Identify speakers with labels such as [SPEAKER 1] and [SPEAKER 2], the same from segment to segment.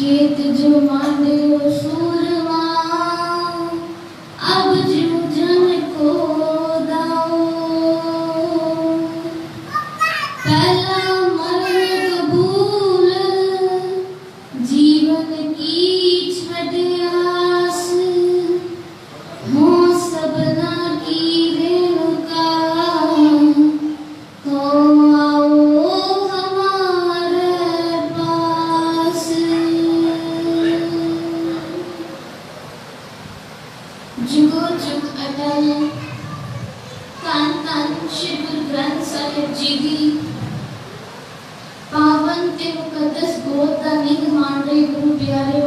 [SPEAKER 1] खेत जो मांडो सूरमा अब जो जन को दाओ पहला मरण कबूल जीवन की छठ आस हो सबना की रेणुका हो आओ हमारे पास। जुगो जुग अटल तन तन श्री गुरु ग्रंथ साहिब जी दी पावन ते मुकद्दस गोद दा निंग मान रहे गुरु प्यारे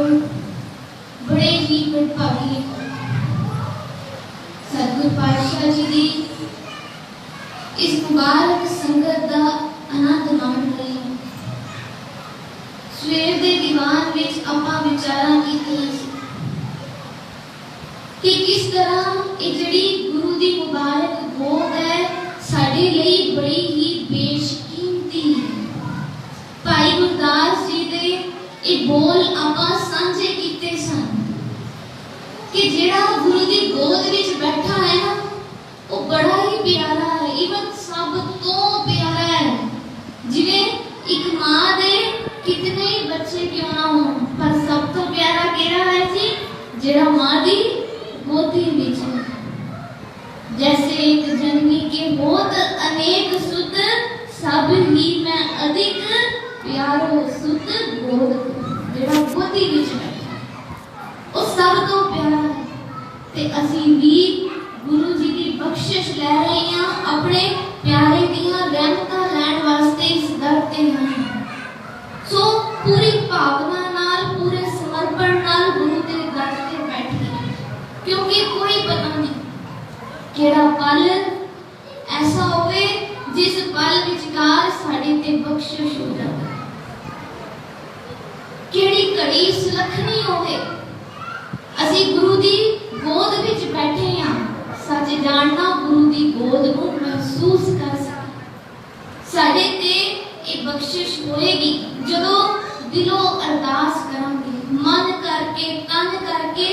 [SPEAKER 1] बड़े ही भागी सतगुरु पातशाह जी दी इस मुबारक संगत दा आनंद मान रहे हैं। सवेर दे दीवान विच आपां विचारां कीतियां कि किस तरह ये जड़ी गुरु दी मुबारक गोद है साडे लई बड़ी ही बेशकीमती है। भाई गुरदास जी दे ये बोल आपां सांझे कीते सन कि जेड़ा गुरु दी गोद विच बैठा है ना वो बड़ा ही प्यारा है, इवन सब तो प्यारा है। जिवें एक मां दे कितने ही बच्चे क्यों ना हो पर सब तो प्यारा केड़ा है जी जेड़ा मां दी गोदी विच है। जैसे एक जननी के होत अनेक सुत सब ही मैं अधिक प्यारो सुत गोद जेड़ा गोदी विच बैठा वो सब तो प्यारा है। ते असीं भी गुरु जी की बख्शिश ले रहे हैं अपने प्यारे दियां रहमतां लैण वास्ते इस दर ते हैं। सो पूरी भावना नाल पूरे समर्पण नाल गुरु दे दर ते बैठिए क्योंकि कोई पता नहीं केड़ा पल ऐसा होवे जिस पल विचकार साडे ते बख्शिश हो जाए, केड़ी घड़ी सुलखनी होवे असी गुरु दी गोद विच बैठे हां। सच जानना गुरु दी गोद नूं महसूस कर सके साडे ते ये बख्शिश होएगी जदों दिलों अरदास करांगे मन करके तन करके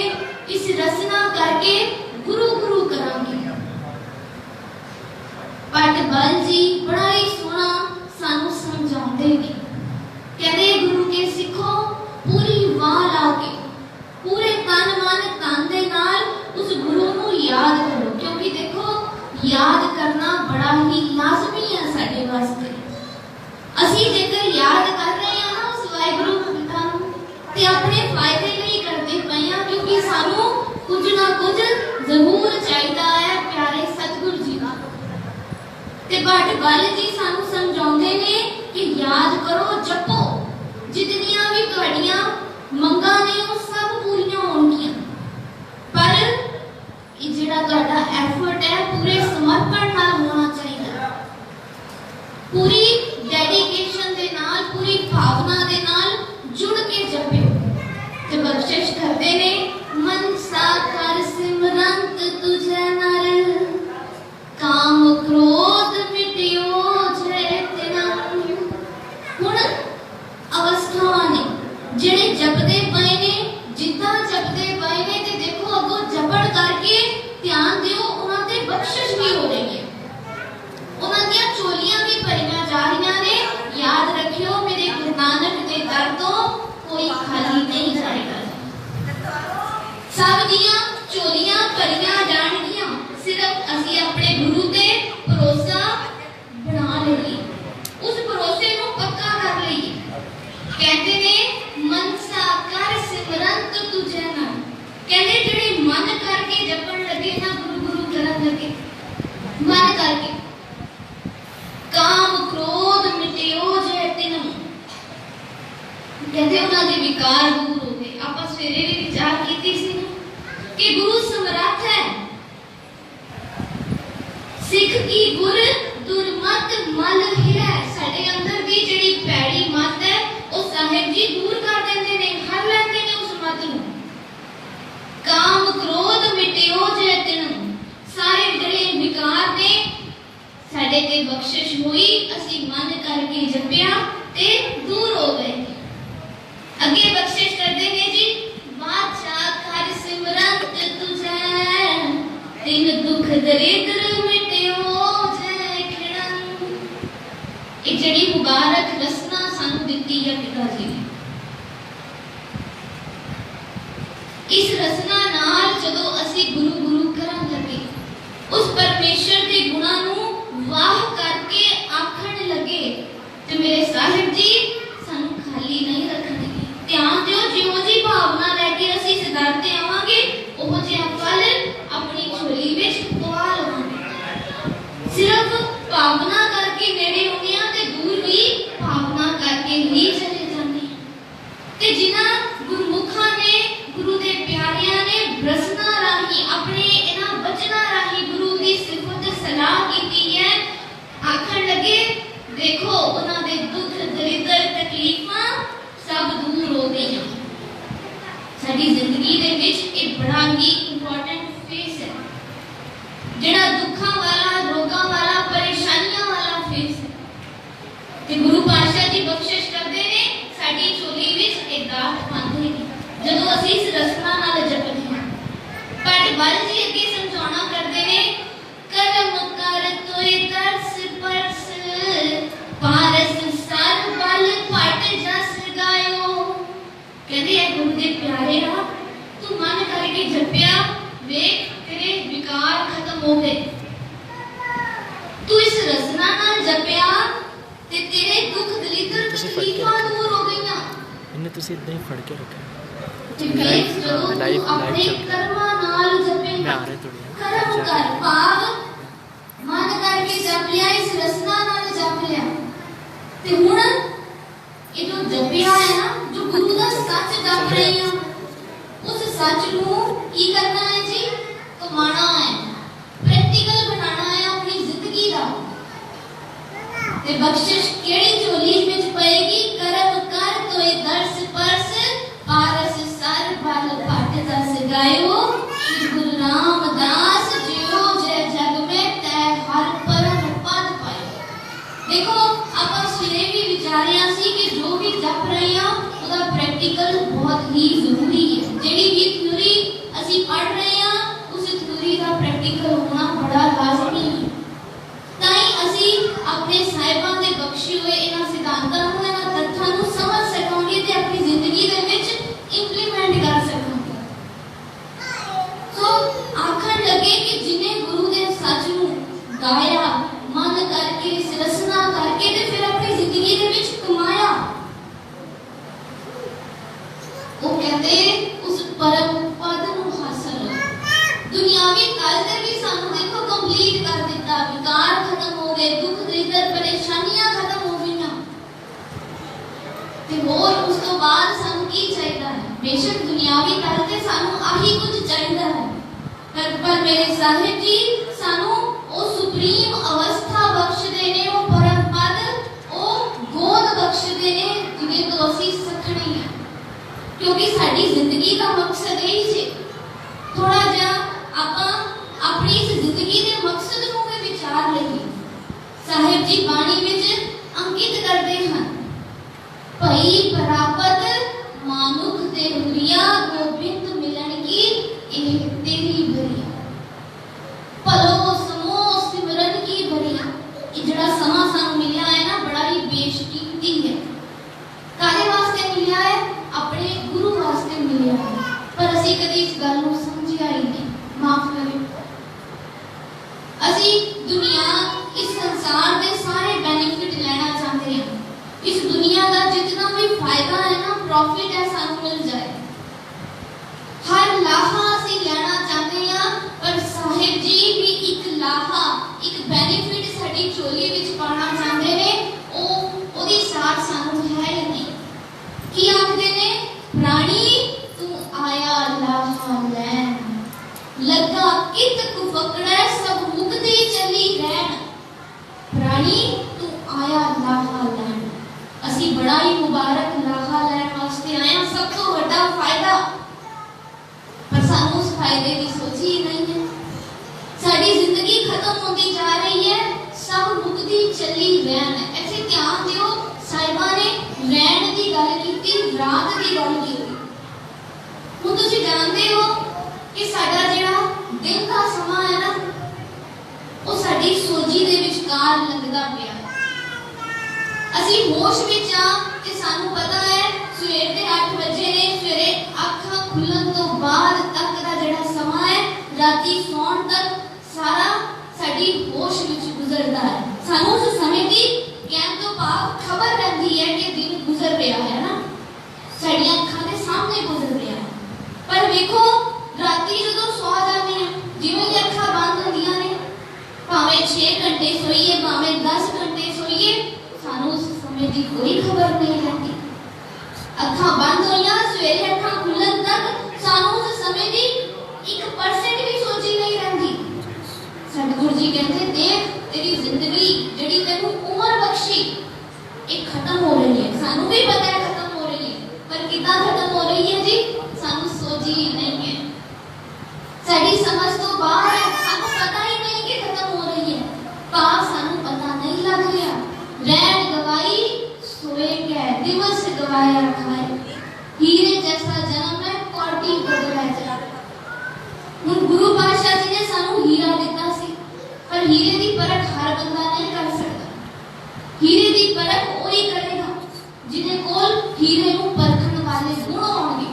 [SPEAKER 1] इस रसना करके गुरु गुरु करांगे। पट बल जी बड़ा ही सोहना सानू समझाते हैं, कहते गुरु के सिखो पूरी वाह ला के पूरे तन मन तन दे नाल उस गुरु नूं याद करो क्योंकि देखो याद करना बड़ा ही लाजमी है साडे वास्ते। असीं जेकर याद कर रहे हैं ना उस वाहिगुरू पिता नूं ते अपने फायदे लिए करते पए हां क्योंकि सानू कुछ ना कुछ जरूर चाहिदा है प्यारे सतगुरु जी का। ते भट बल जी सानू समझाउंदे ने कि याद करो जपो जितनियां भी तुहाडियां मंगां ने वो सब पूरियां होणगियां पर ये जेड़ा तुहाडा एफर्ट है पूरे समर्पण नाल होना चाहिए, पूरी डेडिकेशन दे नाल पूरी भावना दे नाल जुड़ के जपियो। ते बख्शिश करते ने मन सा कर सिमरंत तुझे नर काम क्रोध मिटियो जय तिना। हुण अवस्थावां ने जेड़े जपदे पए ने जिद्दां जपदे पए ने ते देखो अगों जपड़ करके ध्यान दिओ उन्हां ते बख्शिश भी हो रही है, उन्हां दियां चोलियां भी भरियां जा रहीआं ने। याद रखियो मेरे गुरु नानक दे दर तो कोई खाली नहीं जाएगा, सब दियां चोलियां भरियां जाणगियां सिर्फ असीं अपने गुरु ते भरोसा बना लईए उस भरोसे नूं पक्का कर लईए। कहते ने मन सा कर सिमरंत तुझे ना, कहते जेड़े मन करके जपण लगे ना गुरु गुरु करन लगे मन करके काम क्रोध मिटियो जय तिन, कहते उन्हां दे विकार दूर हो गए। आपां सवेरे भी विचार कीती सी कि गुरु समर्थ है, सिख की गुर दुर्मत मल है। साडे अंदर दी जेड़ी पैड़ी मत है वो साहिब जी दूर कर देंदे ने, हर लेंदे ने उस मत नूं। काम क्रोध मिटियो जय तिन, सारे जेड़े विकार ने साडे ते बख्शिश हुई असीं मन करके जपिया ते दूर हो गए। अगे बख्शिश दरिद्र मिट्यो जय खिड़न। ये जड़ी मुबारक रसना सानू दित्ती है पिता जी ने। इस रसना नाल जदों असी गुरु गुरु करन लगे, उस परमेश्वर के गुणां नूं वाह करके आखण लगे, ते मेरे साहिब जी सानू खाली नहीं रखणगे। ध्यान दिओ, जिउं जी भावना लैके असी इस दर ते आवांगे, ओहो जिहा फल अपनी झोली विच पवा लवांगे। सिर्फ भावना करके नेड़े आउंदे आ ते दूर भी भावना करके ही चले जांदे आ। ते जिन्हां गुरमुखां ने, गुरु दे प्यारियां ने रसना राही अपने इन्हां वचनां राही गुरु दी सिफत सलाह कीती है। आखण लगे देखो उन्हां दे दुख दरिद्र तकलीफां सब दूर हो गईयां। साडी जिंदगी दे विच एक बड़ा ही इंपॉर्टेंट फेस है, जेड़ा दुखां वाला, रोगां वाला, परेशानियां वाला फेस है। ते गुरु पातशाह जी बख्शिश करदे ने, साडी झोली विच एक दात पांदे ने ਜਦੋਂ ਅਸੀਂ ਇਸ ਰਸਨਾ ਨਾਲ ਜਪਦੇ ਹਾਂ। ਪਰ ਬਲ ਜੀ ਅੱਗੇ ਸਮਝਾਉਣਾ ਕਰਦੇ ਨੇ, ਕਰਮ ਕਰ ਤੋਏ ਦਰਸ ਪਰਸ ਪਾਰਸ ਸਰ ਬਲ ਫਟ ਜਸ ਗਾਇਓ। ਕਹਿੰਦੇ ਆ ਗੁਰੂ ਦੇ ਪਿਆਰੇ ਆ, ਤੂੰ ਮਨ ਕਰਕੇ ਜਪਿਆ, ਵੇਖ ਤੇਰੇ ਵਿਕਾਰ ਖਤਮ ਹੋ ਗਏ। ਤੂੰ ਇਸ ਰਸਨਾ ਨਾਲ ਜਪਿਆ ਤੇ ਤੇਰੇ ਦੁੱਖ ਦਲਿੱਦਰ ਤਕਲੀਫਾਂ ਦੂਰ ਹੋ ਗਈਆਂ।
[SPEAKER 2] ਇਹਨੇ ਤੁਸੀਂ ਇਦਾਂ ਹੀ ਫੜ ਕੇ ਰੱਖਿਆ।
[SPEAKER 1] लाइव कर्मा नाल जपेगा, कर्म कर भाव मन करके जप लिया, इस रसना नाल जप लिया ते हुण ये जो जपिया है ना, जो गुरु दा सच जप रहे हैं, उस सच नूं की करना है जी, कमाना है, प्रैक्टिकल बनाना है अपनी जिंदगी दा। ते बख्शिश केड़ी झोली विच पएगी, कर्म कर तोए दर्श परस पारस सर बल फट जस गायो। श्री गुरु रामदास जियो जय जग में तै हर परम पद पायो। देखो अपन सवेरे भी विचारिया सी कि जो भी जप रहे हैं उसका प्रैक्टिकल बहुत ही जरूरी है। जेडी भी थ्योरी असी पढ़ रहे हैं, उस थ्योरी का प्रैक्टिकल होना बड़ा लाजमी है। ताई असी अपने साहिबां दे बख्शे हुए इन्हां सिद्धांतां नूं, इन्हां तत्थां नूं समझ सकांगे ते अपनी जिंदगी दे विच इंप्लीमेंट कर सकांगे। सो आखण लगे कि जिन्हें गुरु दे सच नूं गाया, मन करके रसना करके ते फिर अपनी जिंदगी दे विच कमाया, वो कहते उस परम पद नूं हासिल दुनियावी तल ते भी सानू देखो कंप्लीट कर दिता। विकार खत्म हो गए, दुख दरिद्र परेशानियां खत्म हो गईयां ते होर उस तो बाद सानू की चाहिदा है। बेशक दुनियावी तल ते सानू आही कुछ चाहिदा है, पर मेरे साहिब जी सानू ओ सुप्रीम अवस्था बख्शदे ने, ओ परम पद, ओ गोद बख्शदे ने जिहदे तो असीं सखणी है। क्योंकि साडी जिंदगी का मकसद यही है। थोड़ा जिहा आपां अपनी इस जिंदगी दे मकसद नूं भी विचार लईए। साहिब जी बाणी विच अंकित करदे हन, भई प्राप्त मानुख ते हुरिया, गोबिंद मिलन की एह तेरी बरिया। भलो समो सिमरन की बरिया। ये जड़ा समा सानू मिलिया है ना, बड़ा ही बेशकीमती है। काहे वास्ते मिलिया है? अपने गुरु वास्ते मिलिया है। पर असी कदी इस गल नूं समझिया ही नहीं। माफ करियो, असी दुनिया इस संसार के सारे बेनिफिट लेना चाहते हैं। इस दुनिया का जितना भी फायदा है ना, प्रॉफिट है, सानू मिल जाए, हर लाहा असी लेना चाहते हैं। पर साहिब जी भी एक लाहा, एक बेनिफिट साडी झोली विच पाना चाहते ने, ओ ओदी साथ सानू है ही नहीं। की आखदे ने, प्राणी तू आया लाहा लैन, लगा कित कुफकड़े सब मुक्ति चली रहन। प्राणी तू आया लाहा लैन, असी बड़ा ही मुबारक लाहा लैन वास्ते आए हैं, सब तो बड़ा फायदा, पर सानू उस फायदे की सोची ही नहीं है। साडी जिंदगी खत्म होती जा रही है, सब मुक्ति चली रहन। ऐसे ध्यान दियो, साहिबा ने रहन की गल कीती, रात की गल कीती। हुण तुसीं जानदे हो कि साडा जिहड़ा दिन का समा है ना, ਫੌਜੀ ਦੇ ਵਿਚਕਾਰ ਲੰਘਦਾ ਪਿਆ ਹੈ। ਅਸੀਂ ਹੋਸ਼ ਵਿੱਚ ਆ ਤੇ ਸਾਨੂੰ ਪਤਾ ਹੈ ਸਵੇਰ ਦੇ 8 ਵਜੇ ਨੇ। ਸਵੇਰੇ ਅੱਖਾਂ ਖੁੱਲਣ ਤੋਂ ਬਾਅਦ ਤੱਕ ਦਾ ਜਿਹੜਾ ਸਮਾਂ ਹੈ, ਰਾਤੀ ਸੌਣ ਤੱਕ ਸਾਰਾ ਸਾਡੀ ਹੋਸ਼ ਵਿੱਚ ਗੁਜ਼ਰਦਾ ਹੈ। ਸਾਨੂੰ ਉਸ ਸਮੇਂ ਦੀ ਕਹਿਣ ਤੋਂ ਬਾਅਦ ਖਬਰ ਰਹਿੰਦੀ ਹੈ ਕਿ ਦਿਨ ਗੁਜ਼ਰ ਰਿਹਾ ਹੈ ਨਾ, ਸਾਡੀਆਂ ਅੱਖਾਂ ਦੇ ਸਾਹਮਣੇ ਗੁਜ਼ਰ ਰਿਹਾ ਹੈ। ਪਰ ਵੇਖੋ ਰਾਤੀ ਜਦੋਂ ਸੌ ਜਾਂਦੇ ਹਾਂ, ਜਿਵੇਂ ਹੀ ਅੱਖਾਂ ਬੰਦ ਹੁੰਦੀਆਂ ਨੇ, ਭਾਵੇਂ 6 ਘੰਟੇ ਸੋਈਏ ਭਾਵੇਂ 10 ਘੰਟੇ ਸੋਈਏ, ਸਾਨੂੰ ਉਸ ਸਮੇਂ ਦੀ ਕੋਈ ਖਬਰ ਨਹੀਂ ਰਹਿੰਦੀ। ਅੱਖਾਂ ਬੰਦ ਹੋਈਆਂ, ਸਵੇਰੇ ਅੱਖਾਂ ਖੁੱਲਣ ਤੱਕ ਸਾਨੂੰ ਉਸ ਸਮੇਂ ਦੀ 1% ਵੀ ਸੋਚੀ ਨਹੀਂ ਰਹਿੰਦੀ। ਸਤਿਗੁਰੂ ਜੀ ਕਹਿੰਦੇ ਦੇਖ ਤੇਰੀ ਜ਼ਿੰਦਗੀ ਜਿਹੜੀ ਤੈਨੂੰ ਉਮਰ ਬਖਸ਼ੀ ਇਹ ਖਤਮ ਹੋ ਰਹੀ ਹੈ। ਸਾਨੂੰ ਵੀ ਪਤਾ ਹੈ ਖਤਮ ਹੋ ਰਹੀ ਹੈ, ਪਰ ਕਿੱਦਾਂ ਖਤਮ ਹੋ ਰਹੀ ਹੈ ਜੀ, ਸਾਨੂੰ ਸੋਚੀ ਨਹੀਂ ਹੈ, ਸਾਡੀ ਸਮਝ ਤੋਂ ਬਾਹਰ ਹੈ। ਸਾਨੂੰ ਪਤਾ ਹੀ ਨਹੀਂ ਕਿ ਖਤਮ ਹੋ ਰਹੀ ਹੈ। ਭਾਵ ਸਾਨੂੰ ਪਤਾ ਨਹੀਂ ਲੱਗ ਰਿਹਾ। ਰਹਿਣ ਗਵਾਈ सोए क्या दिवस गवाया खाए, हीरे जैसा जन्म है कोटि बदला जा। हुण गुरु पातशाह जी ने सानू हीरा दिता सी, पर हीरे दी परख हर बंदा नहीं कर सकता। हीरे दी परख वही करेगा जिन्हें कोल हीरे नू परखण वाले गुण होणगे।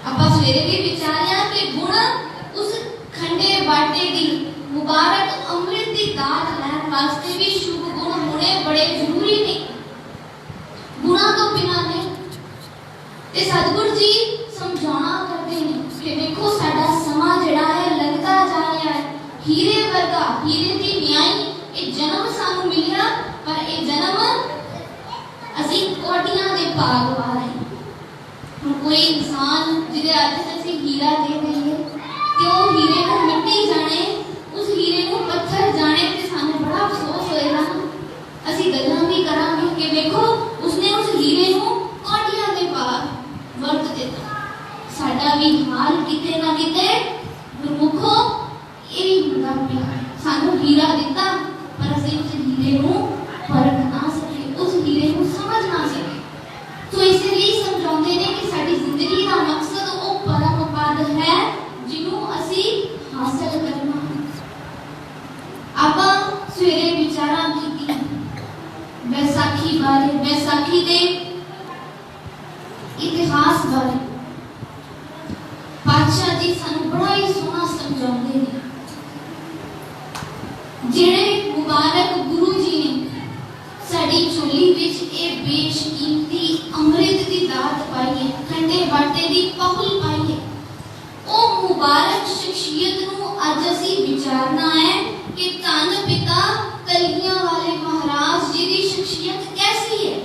[SPEAKER 1] आपां सवेरे भी विचारिया कि गुण उस खंडे बाटे दी मुबारक अमृत दी दात लैण वास्ते भी शुभ गुण होने बड़े जरूरी ने, गुणा तो बिना नहीं। ते सतगुरु जी समझाना करते हैं कि देखो साडा समा जिहड़ा है लगदा जा रहा है हीरे वर्गा, हीरे दी न्याय। ये जन्म सानू मिलिया, पर ये जन्म असी कोटियां दे भाग वाले। हुण कोई इंसान जिहदे हत्थ असी हीरा दे दईए ते ओ हीरे नूं मिट्टी जाने, उस हीरे नूं पत्थर जाने, ते सानू बड़ा अफसोस होएगा। असी गल्लां भी करांगे कि देखो उसने उस हीरे नूं कोटियां दे भाग वर्त दिता। साडा भी हाल किते ना किते गुरमुखो यही हुंदा पिया। सानू हीरा दिता, पर असी उस हीरे नूं परख ना सके, उस हीरे नूं समझ ना सके। तो इसलिए समझाते ने कि साडी जिंदगी का मकसद वो परम पद है जिन्हों असी हासिल करना। आपां सवेरे विचारा कीती बैसाखी बारे, बैसाखी दे इतिहास बारे पातशाह जी सानू बड़ा ही सोहना समझाते हैं। जेड़े मुबारक गुरु जी ने साडी झोली विच ए बेशकीमती अमृत दी दात पाई है, खंडे बाटे दी पहुल पाई है। ओ मुबारक शख्सियत नूं अज असी विचारना है कि धन पिता कलगियां वाले महाराज जी दी शख्सियत कैसी है।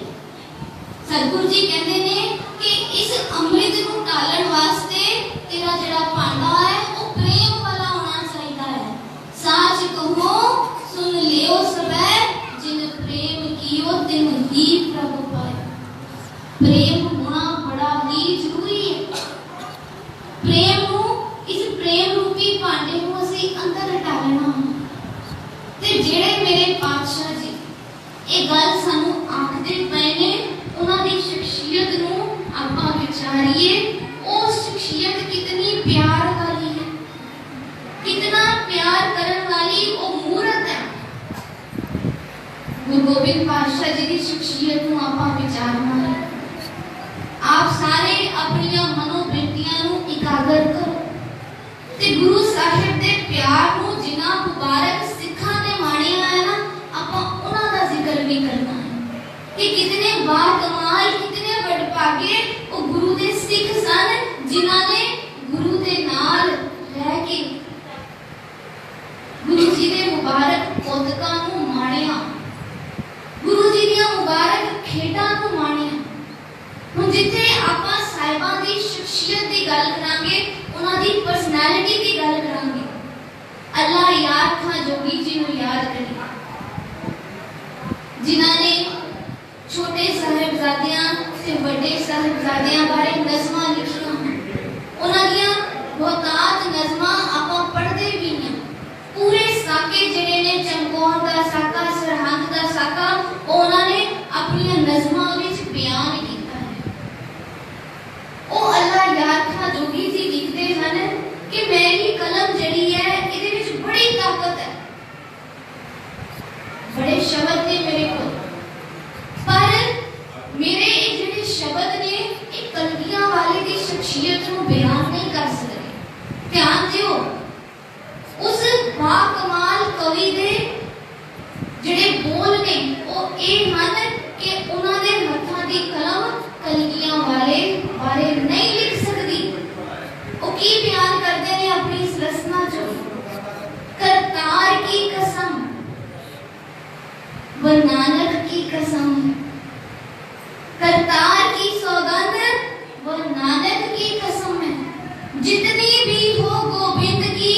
[SPEAKER 1] सतगुरु जी कहते ने कि इस अमृत नूं टालण वास्ते तेरा जिहड़ा भांडा है वो प्रेम वाला होना चाहिए है। साच कहो सुन लियो सबे, जिन प्रेम कियो तिन ही प्रभु पाए। प्रेम होना बड़ा ही जरूरी है। प्रेम नूं, इस प्रेम रूपी भांडे नूं असीं अंदर टालना है। ते जेड़े मेरे पातशाह जी ये गल सानू आखदे पए ने, उन्हां दी शख्सियत नूं आपां विचारीए। ओ शख्सियत कितनी प्यार वाली है, कितना प्यार करन वाली वो मूरत है। गुरु गोबिंद पातशाह जी की शख्सियत नूं आपां विचारना है। आप सारे अपनी मनोबेटियां नूं इकागर करो ते गुरु साहिब दे प्यार नूं जिन्ना मुबारक सिखां ने माणिया है ना, आपां उन्हां दा जिक्र भी करना है कि कितने बाकमाल, कितने वडभागे वो गुरु दे सिख सन जिन्हां ने गुरु दे नाल रह के गुरु जी दे मुबारक पौधकां नूं माणिया, गुरु जी दी मुबारक खेडां नूं माणिया। हुण जिथे आपां साहिबां दी शख्सियत दी गल करांगे, उन्हां दी पर्सनैलिटी दी गल करांगे। अल्लाह याद खां जोगी जी नूं याद करिए, जिन्हां ने छोटे साहिबजादियां ते बड़े साहिबजादियां बारे नज़मां लिखियां हैं। उन्हां दियां बहुतात नज़मां आपां पढ़दे भी हैं। पूरे साके जिहड़े ने चमकौर दा साका, सरहंद दा साका, उन्हां ने अपनी नज़मां विच बयान कीता है। ओ अल्लाह याद खां जोगी जी लिखदे हन कि मेरी कलम जिहड़ी है इहदे विच बड़ी ताकत है। शब्द ने मेरे को, पर मेरे ये ਜਿਹੜੇ शब्द ने ਇਹ ਕਲਗੀਆਂ ਵਾਲੇ ਦੀ ਸ਼ਖਸੀਅਤ ਨੂੰ ਬਿਆਨ ਨਹੀਂ ਕਰ ਸਕਦੇ। ਧਿਆਨ ਦਿਓ, ਉਸ ਬਾ ਕਮਾਲ ਕਵੀ ਦੇ ਜਿਹੜੇ ਬੋਲ ਨੇ ਉਹ ਇਹ ਹਨ ਕਿ ਉਹਨਾਂ ਦੇ ਹੱਥਾਂ ਦੀ ਕਲਮ ਕਲਗੀਆਂ ਵਾਲੇ ਬਾਰੇ ਨਹੀਂ ਲਿਖ ਸਕਦੀ। ਉਹ ਕੀ ਬਿਆਨ ਕਰਦੇ ਨੇ ਆਪਣੀ ਇਸ ਰਚਨਾ ਚ? करतार की कसम व नानक की कसम, करतार की सौगंध व नानक की कसम है, जितनी भी हो गोविंद की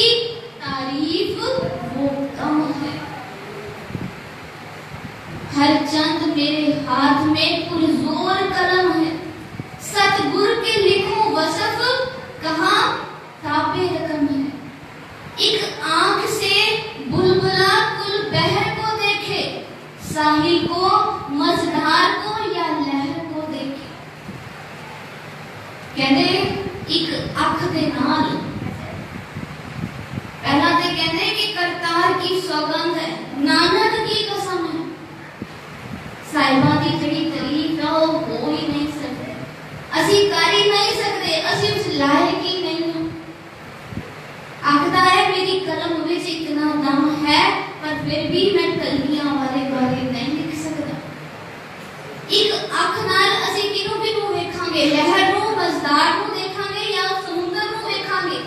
[SPEAKER 1] तारीफ वो कम है। हर चंद मेरे हाथ में पुरजोर कलम है, सतगुर के लिखो वसफ कहाँ ताबे रकम है। एक आंख से बुलबुला कुल बहर को देखे, साहिल को मझधार को या लहर को देखे। कहते एक अख दे नाल पहला ते कहते कि करतार की सौगंध है, नानक की कसम है। साहिबा की जड़ी तारीफ है वो हो ही नहीं सकते, असी कर ही नहीं सकते, असी उस लायक ही नहीं है। आखदा है मेरी कलम विच इतना दम है, पर फिर भी मैं कलगियां वाले बारे नहीं लिख सकता। एक अख नाल असी किनु किनु वेखांगे, लहर नूं मझधार नूं देखांगे या समुंदर नूं वेखांगे।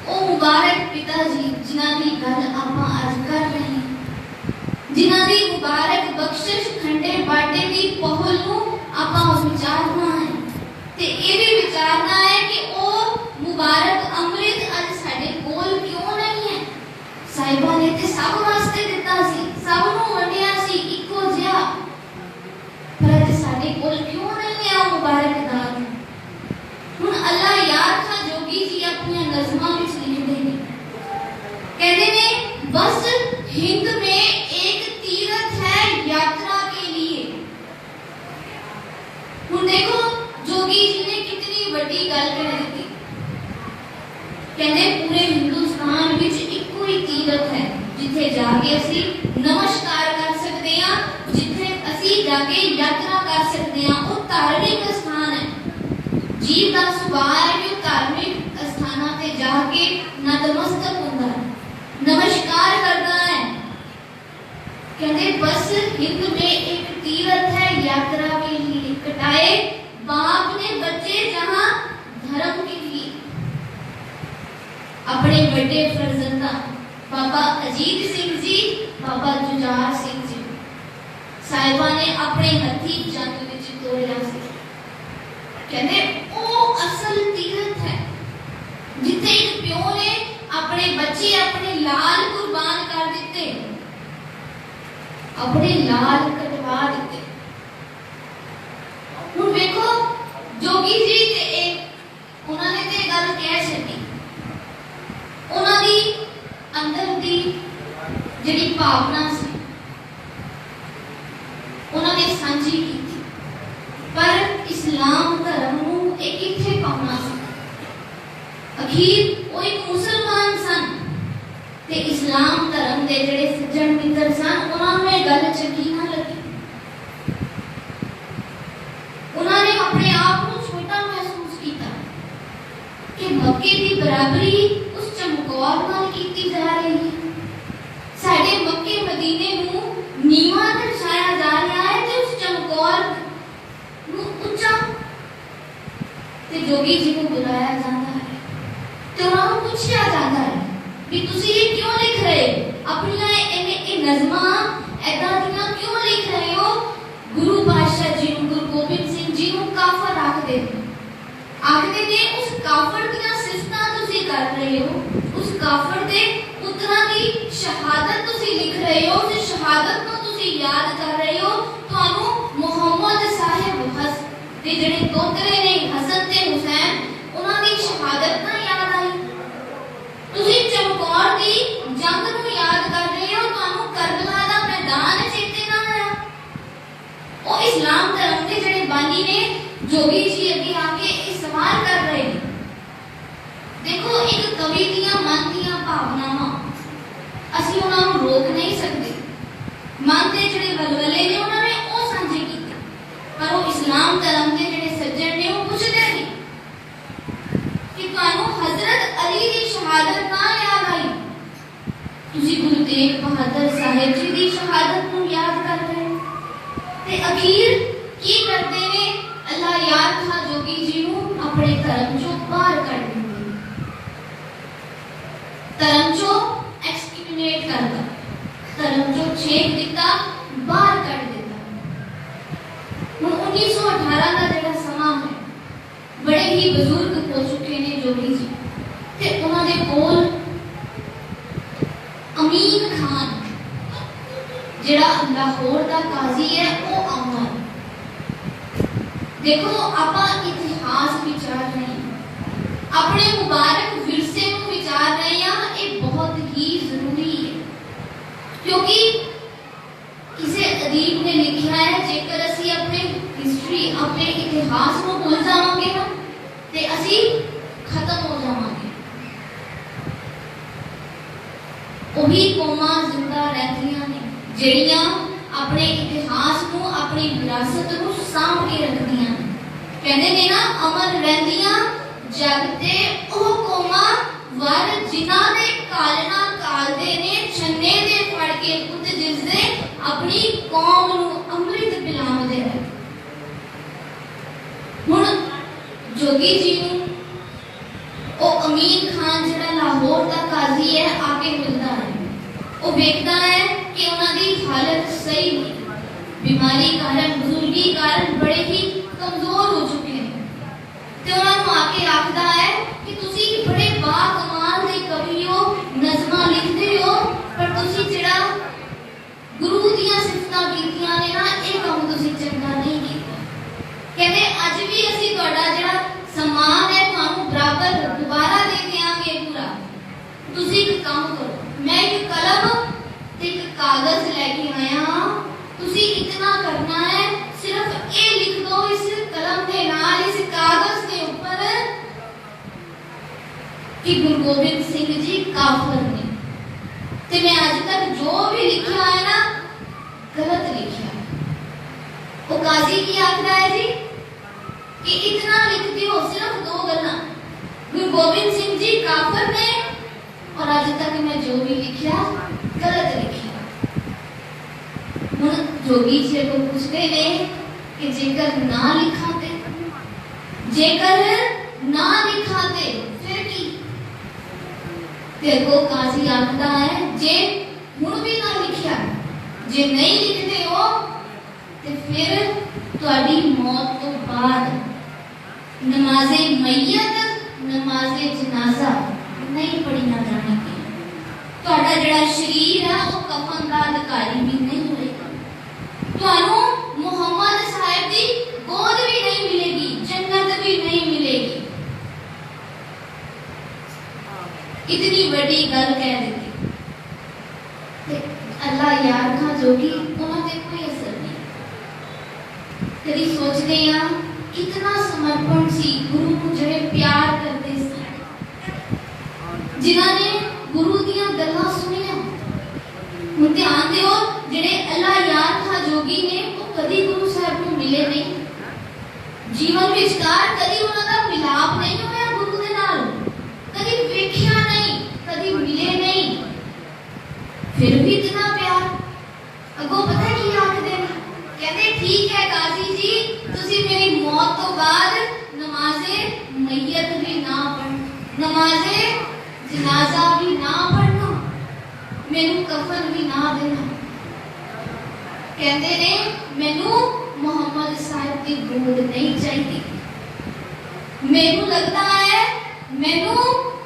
[SPEAKER 1] ओ मुबारक पिता जी जिन्हां दी गल आपां अज कर रहे हैं, जिन्हां दी मुबारक बख्शिश खंडे बाटे दी पहल नूं आपां विचारना है ते ये भी विचारना है कि ओ मुबारक अमृत अज साडे कोल क्यों नहीं है। साहिबा ने ते सब वास्ते दिता सी, सब नूं वंडिया सी इक्को जिहा, पर अज साडे कोल क्यों नहीं है ओ मुबारक दान। हुण अल्लाह याद था जोगी जी अपनी नज़मां विच लिखदे ने, कहते ने बस हिंद में एक तीर्थ है यात्रा के लिए। हुण देखो जोगी जी ने कितनी बड़ी गल कह दी। कहते पूरे हिंदुस्तान विच इक्को ही तीर्थ है जिथे जाके असी नमस्कार कर सकते हैं, जिथे असी जाके यात्रा कर सकते हैं। वो धार्मिक स्थान है। जीव का सुभाव है कि धार्मिक स्थानों ते जाके नतमस्तक होता है, नमस्कार करता है। कहते बस हिंद में एक तीर्थ है यात्रा के लिए, कटाए बाप ने बच्चे जहां धर्म के लिए। अपने बड़े फर्जंदा बाबा अजीत सिंह जी, बाबा जुझार सिंह जी साहिबा ने अपने हथी जंग विच तोड़िया सी। कहते ओ असल तीर्थ है जिथे एक प्यो ने अपने बच्चे अपने लाल कुर्बान कर दिते, अपने लाल कटवा दिते। हुण देखो जोगी जी ते उन्होंने ते गल कह छड्डी, उन्हां दी अंदर दी जिहड़ी भावना सी उन्होंने सांझी की, पर इस्लाम धर्म नूं इह किथे पाउणा सी। अखीर वो एक मुसलमान सन ते इस्लाम धर्म दे जिहड़े सज्जन मित्र सन उन्हां नूं इह गल चंगी ना लगी। उन्होंने अपने आप को छोटा महसूस किया कि मक्के की बराबरी उस चमकौर नाल कीती जा रही है। साडे मक्के मदीने नूं नीवा दर्शाया जा रहा है ते उस चमकौर नूं उच्चा। ते जोगी जी को बुलाया जाता है ते उन्हां नूं पुछया जाता है भी तुसी ये क्यों लिख रहे हो, अपनी ये नज़मां ऐदां दियां क्यों लिख रहे हो। गुरु पातशाह जी नूं, गुरु गोबिंद सिंह जी नूं काफर आखदे ने उस काफर दियां सिफतां तुसी कर रहे हो, उस काफर दे पुत्तरां दी शहादत तुसी लिख रहे हो, उस शहादत नूं तुसी याद कर रहे हो। तुहानूं मुहम्मद साहिब हस दे जिहड़े दोतरे ने हसन ते हुसैन उन्हां दी शहादत ना याद आई। तुसी चमकौर दी जंग नूं याद कर रहे हो, तुहानूं करबला दा मैदान चेते ना आया। ओ इस्लाम धर्म के जिहड़े बानी ने जोगी जी अगे आके इस सवाल कर रहे हैं। देखो एक कवि दियां मन दियां भावनावां ਅਸੀਂ ਉਹਨਾਂ ਨੂੰ ਰੋਕ ਨਹੀਂ ਸਕਦੇ। ਮਨ ਦੇ ਜਿਹੜੇ ਵਲਵਲੇ ਨੇ ਉਹਨਾਂ ਨੇ ਉਹ ਸਾਂਝੇ ਕੀਤੇ, ਪਰ ਉਹ ਇਸਲਾਮ ਧਰਮ ਦੇ ਜਿਹੜੇ ਸੱਜਣ ਨੇ ਉਹ ਪੁੱਛਦੇ ਨੇ ਕਿ ਤੁਹਾਨੂੰ ਹਜ਼ਰਤ ਅਲੀ ਦੀ ਸ਼ਹਾਦਤ ਨਾ ਯਾਦ ਆਈ? ਤੁਸੀਂ ਗੁਰੂ ਤੇਗ ਬਹਾਦਰ ਸਾਹਿਬ ਜੀ ਦੀ ਸ਼ਹਾਦਤ ਨੂੰ ਯਾਦ ਕਰ ਰਹੇ ਹੋ। ਤੇ ਅਖੀਰ ਕੀ ਕਰਦੇ ਨੇ? ਅੱਲਾ ਯਾਰ ਖਾਂ ਜੋਗੀ ਜੀ ਨੂੰ ਆਪਣੇ ਧਰਮ ਚੋਂ ਬਾਹਰ ਕੱਢ ਦਿੰਦੇ ਨੇ, ਧਰਮ ਚੋਂ ਐਕਸਕਿਊਨੇਟ ਕਰਦਾ, ਧਰਮ ਚੋਂ ਛੇਕ ਦਿੱਤਾ, ਬਾਹਰ ਕੱਢ ਦਿੱਤਾ। ਹੁਣ 1918 ਦਾ ਜਿਹੜਾ ਸਮਾਂ ਹੈ, ਬੜੇ ਹੀ ਬਜ਼ੁਰਗ ਹੋ ਚੁੱਕੇ ਨੇ ਜੋਗੀ ਜੀ, ਤੇ ਉਹਨਾਂ ਦੇ ਕੋਲ ਅਮੀਨ ਖਾਨ ਜਿਹੜਾ ਲਾਹੌਰ ਦਾ ਕਾਜ਼ੀ ਹੈ ਉਹ ਆਉਂਦਾ ਹੈ। ਦੇਖੋ ਆਪਾਂ ਇਤਿਹਾਸ ਵਿਚਾਰ ਰਹੇ ਹਾਂ, ਆਪਣੇ ਮੁਬਾਰਕ ਵਿਰਸੇ ਨੂੰ ਵਿਚਾਰ ਰਹੇ ਹਾਂ, ਇਹ ਬਹੁਤ ਹੀ ਜ਼ਰੂਰੀ ਹੈ, ਕਿਉਂਕਿ ਕਿਸੇ ਅਦੀਬ ਨੇ ਲਿਖਿਆ ਹੈ ਜੇਕਰ ਅਸੀਂ ਆਪਣੇ ਹਿਸਟਰੀ, ਆਪਣੇ ਇਤਿਹਾਸ ਨੂੰ ਭੁੱਲ ਜਾਵਾਂਗੇ ਨਾ ਤੇ ਅਸੀਂ ਖਤਮ ਹੋ ਜਾਵਾਂਗੇ। ਉਹੀ ਕੌਮਾਂ ਜ਼ਿੰਦਾ ਰਹਿੰਦੀਆਂ ਨੇ ਜਿਹੜੀਆਂ ਆਪਣੇ ਇਤਿਹਾਸ ਨੂੰ, ਆਪਣੀ ਵਿਰਾਸਤ ਨੂੰ ਸਾਂਭ ਕੇ ਰੱਖਦੀਆਂ ਨੇ। ਕਹਿੰਦੇ ਨੇ ਨਾ, ਅਮਰ ਰਹਿੰਦੀਆਂ ਜਗ ਤੇ ਉਹ ਕੌਮਾਂ ਵਰ ਜਿਨ੍ਹਾਂ ਦੇ ਕਾਲਣਾ ਕਾਲਦੇ ਨੇ ਛੰਨੇ ਦੇ ਫੜ ਕੇ ਪੁੱਤ ਜਿਸਦੇ ਆਪਣੀ ਕੌਮ ਨੂੰ ਅੰਮ੍ਰਿਤ ਪਿਲਾਉਂਦੇ ਨੇ। ਹੁਣ ਜੋਗੀ ਜੀ ਨੂੰ ਉਹ ਅਮੀਨ ਖਾਨ ਜਿਹੜਾ ਲਾਹੌਰ ਦਾ ਕਾਜ਼ੀ ਹੈ ਆ ਕੇ ਮਿਲਦਾ ਹੈ। ਉਹ ਵੇਖਦਾ ਹੈ ਕਿ ਉਹਨਾਂ ਦੀ ਹਾਲਤ ਸਹੀ ਨਹੀਂ, ਬਿਮਾਰੀ ਕਾਰਨ, ਬਜ਼ੁਰਗੀ ਕਾਰਨ ਬੜੇ ਹੀ ਕਮਜ਼ੋਰ ਹੋ ਚੁੱਕੇ ਨੇ, ਤੇ ਉਹਨਾਂ ਨੂੰ ਆ ਕੇ ਆਖਦਾ ਹੈ ਕਿ ਤੁਸੀਂ ਬੜੇ ਬਾਕਮਾਲ ਦੇ ਕਵੀ ਹੋ, ਨਜ਼ਮਾਂ ਲਿਖਦੇ ਹੋ, ਪਰ ਤੁਸੀਂ ਜਿਹੜਾ ਗੁਰੂ ਦੀਆਂ ਸਿਫਤਾਂ ਕੀਤੀਆਂ ਨੇ ਨਾ, ਇਹ ਕੰਮ ਤੁਸੀਂ ਚੰਗਾ ਨਹੀਂ ਕੀਤਾ। ਕਹਿੰਦੇ ਅੱਜ ਵੀ ਅਸੀਂ ਤੁਹਾਡਾ ਜਿਹੜਾ ਸਨਮਾਨ ਹੈ ਤੁਹਾਨੂੰ ਬਰਾਬਰ ਦੁਬਾਰਾ ਦੇ ਦਿਆਂਗੇ ਪੂਰਾ। ਤੁਸੀਂ ਇੱਕ ਕੰਮ ਕਰੋ, ਮੈਂ ਇੱਕ ਕਲਮ ਤੇ ਇੱਕ ਕਾਗਜ਼ ਲੈ ਕੇ ਆਇਆ ਹਾਂ, ਤੁਸੀਂ ਇਤਨਾ ਕਰਨਾ ਹੈ, ਸਿਰਫ ਇਹ ਲਿਖ ਦੋ ਇਸ ਕਲਮ ਦੇ ਨਾਲ, ਇਸ ਕਾਗਜ਼ ਦੇ ਉੱਪਰ ਕਿ ਗੁਰੂ ਗੋਬਿੰਦ ਸਿੰਘ ਜੀ ਕਾਫਰ ਨੇ, ਤੇ ਮੈਂ ਅੱਜ ਤੱਕ ਜੋ ਵੀ ਲਿਖਿਆ ਹੈ ਨਾ ਗਲਤ ਲਿਖਿਆ ਹੈ। ਉਹ ਕਾਜ਼ੀ ਕੀ ਆਖਦਾ ਹੈ ਜੀ ਕਿ ਇਤਨਾ ਲਿਖ ਦਿਓ, ਸਿਰਫ ਦੋ ਗੱਲਾਂ, ਗੁਰੂ ਗੋਬਿੰਦ ਸਿੰਘ ਜੀ ਕਾਫਰ ਨੇ और आज तक मैं जो भी लिखा गलत लिखा। ਹੁਣ ਜੋਗੀ ਜੀ को पूछते ने कि जेकर ना लिखाते, जेकर ना लिखाते फिर की? देखो काजी आखदा है जे ਹੁਣ भी ना लिखा, जे नहीं लिखते हो ते फिर ਤੁਹਾਡੀ मौत तो बाद नमाज़े मैयत, नमाज़े जनाजा नहीं पढ़िया जाएगी। ਤੁਹਾਡਾ ਜਿਹੜਾ ਸ਼ਰੀਰ ਹੈ ਉਹ ਕਫਨ ਦਾ ਅਧਿਕਾਰੀ ਵੀ ਨਹੀਂ ਹੋਏਗਾ, ਤੁਹਾਨੂੰ ਮੁਹੰਮਦ ਸਾਹਿਬ ਦੀ ਗੋਦ ਵੀ ਨਹੀਂ ਮਿਲੇਗੀ, ਜੰਨਤ ਵੀ ਨਹੀਂ ਮਿਲੇਗੀ। इतनी बड़ी गल कह ਦਿੱਤੀ ਤੇ ਅੱਲਾ ਯਾਰ ਖਾਂ ਜੋਗੀ ਉਹਨਾਂ ਤੇ ਕੋਈ ਅਸਰ ਨਹੀਂ। ਕਦੀ ਸੋਚਦੇ ਆ ਕਿੰਨਾ ਸਮਰਪਣ ਸੀ ਗੁਰੂ ਨੂੰ ਜਿਹੜੇ ਪਿਆਰ ਕਰਦੇ ਸੀ, ਜਿਨ੍ਹਾਂ ਨੇ ਗੁਰੂ ਦੀਆਂ ਗੱਲਾਂ ਸੁਣੀਆਂ। ਹੁਣ ਧਿਆਨ ਦਿਓ, ਜਿਹੜੇ ਅੱਲਾ ਯਾਰ ਖਾਂ ਜੋਗੀ ਨੇ ਉਹ ਕਦੀ ਗੁਰੂ ਸਾਹਿਬ ਨੂੰ ਮਿਲੇ ਨਹੀਂ, ਜੀਵਨ ਵਿਚਕਾਰ ਕਦੀ ਉਹਨਾਂ ਦਾ ਮਿਲਾਪ ਨਹੀਂ ਹੋਇਆ ਗੁਰੂ ਦੇ ਨਾਲ, ਕਦੀ ਵੇਖਿਆ ਨਹੀਂ, ਕਦੀ ਮਿਲੇ ਨਹੀਂ, ਫਿਰ ਵੀ ਇਤਨਾ ਪਿਆਰ। ਅੱਗੋਂ ਪਤਾ ਕੀ ਆਖਦੇ ਨੇ? ਕਹਿੰਦੇ ਠੀਕ ਹੈ ਕਾਜ਼ੀ ਜੀ, ਤੁਸੀਂ ਮੇਰੀ ਮੌਤ ਤੋਂ ਬਾਅਦ ਨਮਾਜ਼ੇ ਮਈयत ਵੀ ਨਾ ਪੜ੍ਹਨਾ, ਨਮਾਜ਼ੇ जनाजा भी ना पढ़ना, मैनू कफन भी ना देना। कहते ने मैनू मोहम्मद साहब की गोद नहीं चाहिए, मैनू लगता है मैनू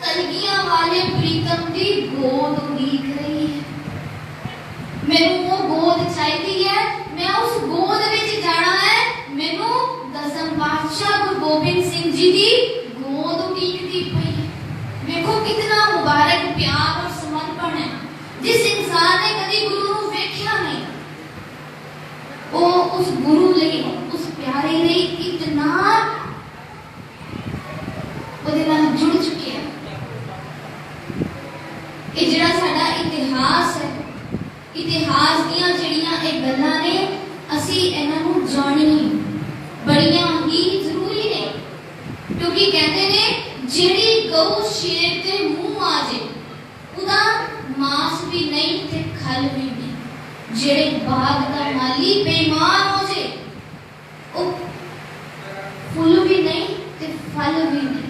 [SPEAKER 1] कलगियां वाले प्रीतम की गोद उड़ीक रही है, मैनू वो गोद चाहिए है, मैं उस गोद विच जाना है, मैनू दसम बादशाह गुरु गोबिंद सिंह जी की गोद उड़ीकदी पई। देखो कितना मुबारक प्यार और समर्पण है। जिस इंसान ने कभी गुरु को देखा नहीं, वो उस गुरु लिए, उस प्यारे लिए इतना जुड़ चुके हैं। ये जिहड़ा साडा इतिहास ਇਤਿਹਾਸ ਦੀਆਂ ਜਿਹੜੀਆਂ ਇਹ ਗੱਲਾਂ ਨੇ ਅਸੀਂ ਇਹਨਾਂ ਨੂੰ ਜਾਣਨੀ ਬੜੀਆਂ ਹੀ ਜ਼ਰੂਰੀ ਨੇ, ਕਿਉਂਕਿ ਕਹਿੰਦੇ ਨੇ ਜਿਹੜੀ ਗਊ ਸ਼ੇਰ ਦੇ ਮੂੰਹ ਆ ਜੇ ਉਹਦਾ ਮਾਸ ਵੀ ਨਹੀਂ ਤੇ ਖਲ ਵੀ ਨਹੀਂ। ਜਿਹੜੇ ਬਾਗ ਦਾ ਮਾਲੀ ਬੇਈਮਾਨ ਹੋ ਜੇ ਉਹ ਫੁੱਲ ਵੀ ਨਹੀਂ ਤੇ ਫਲ ਵੀ ਨਹੀਂ।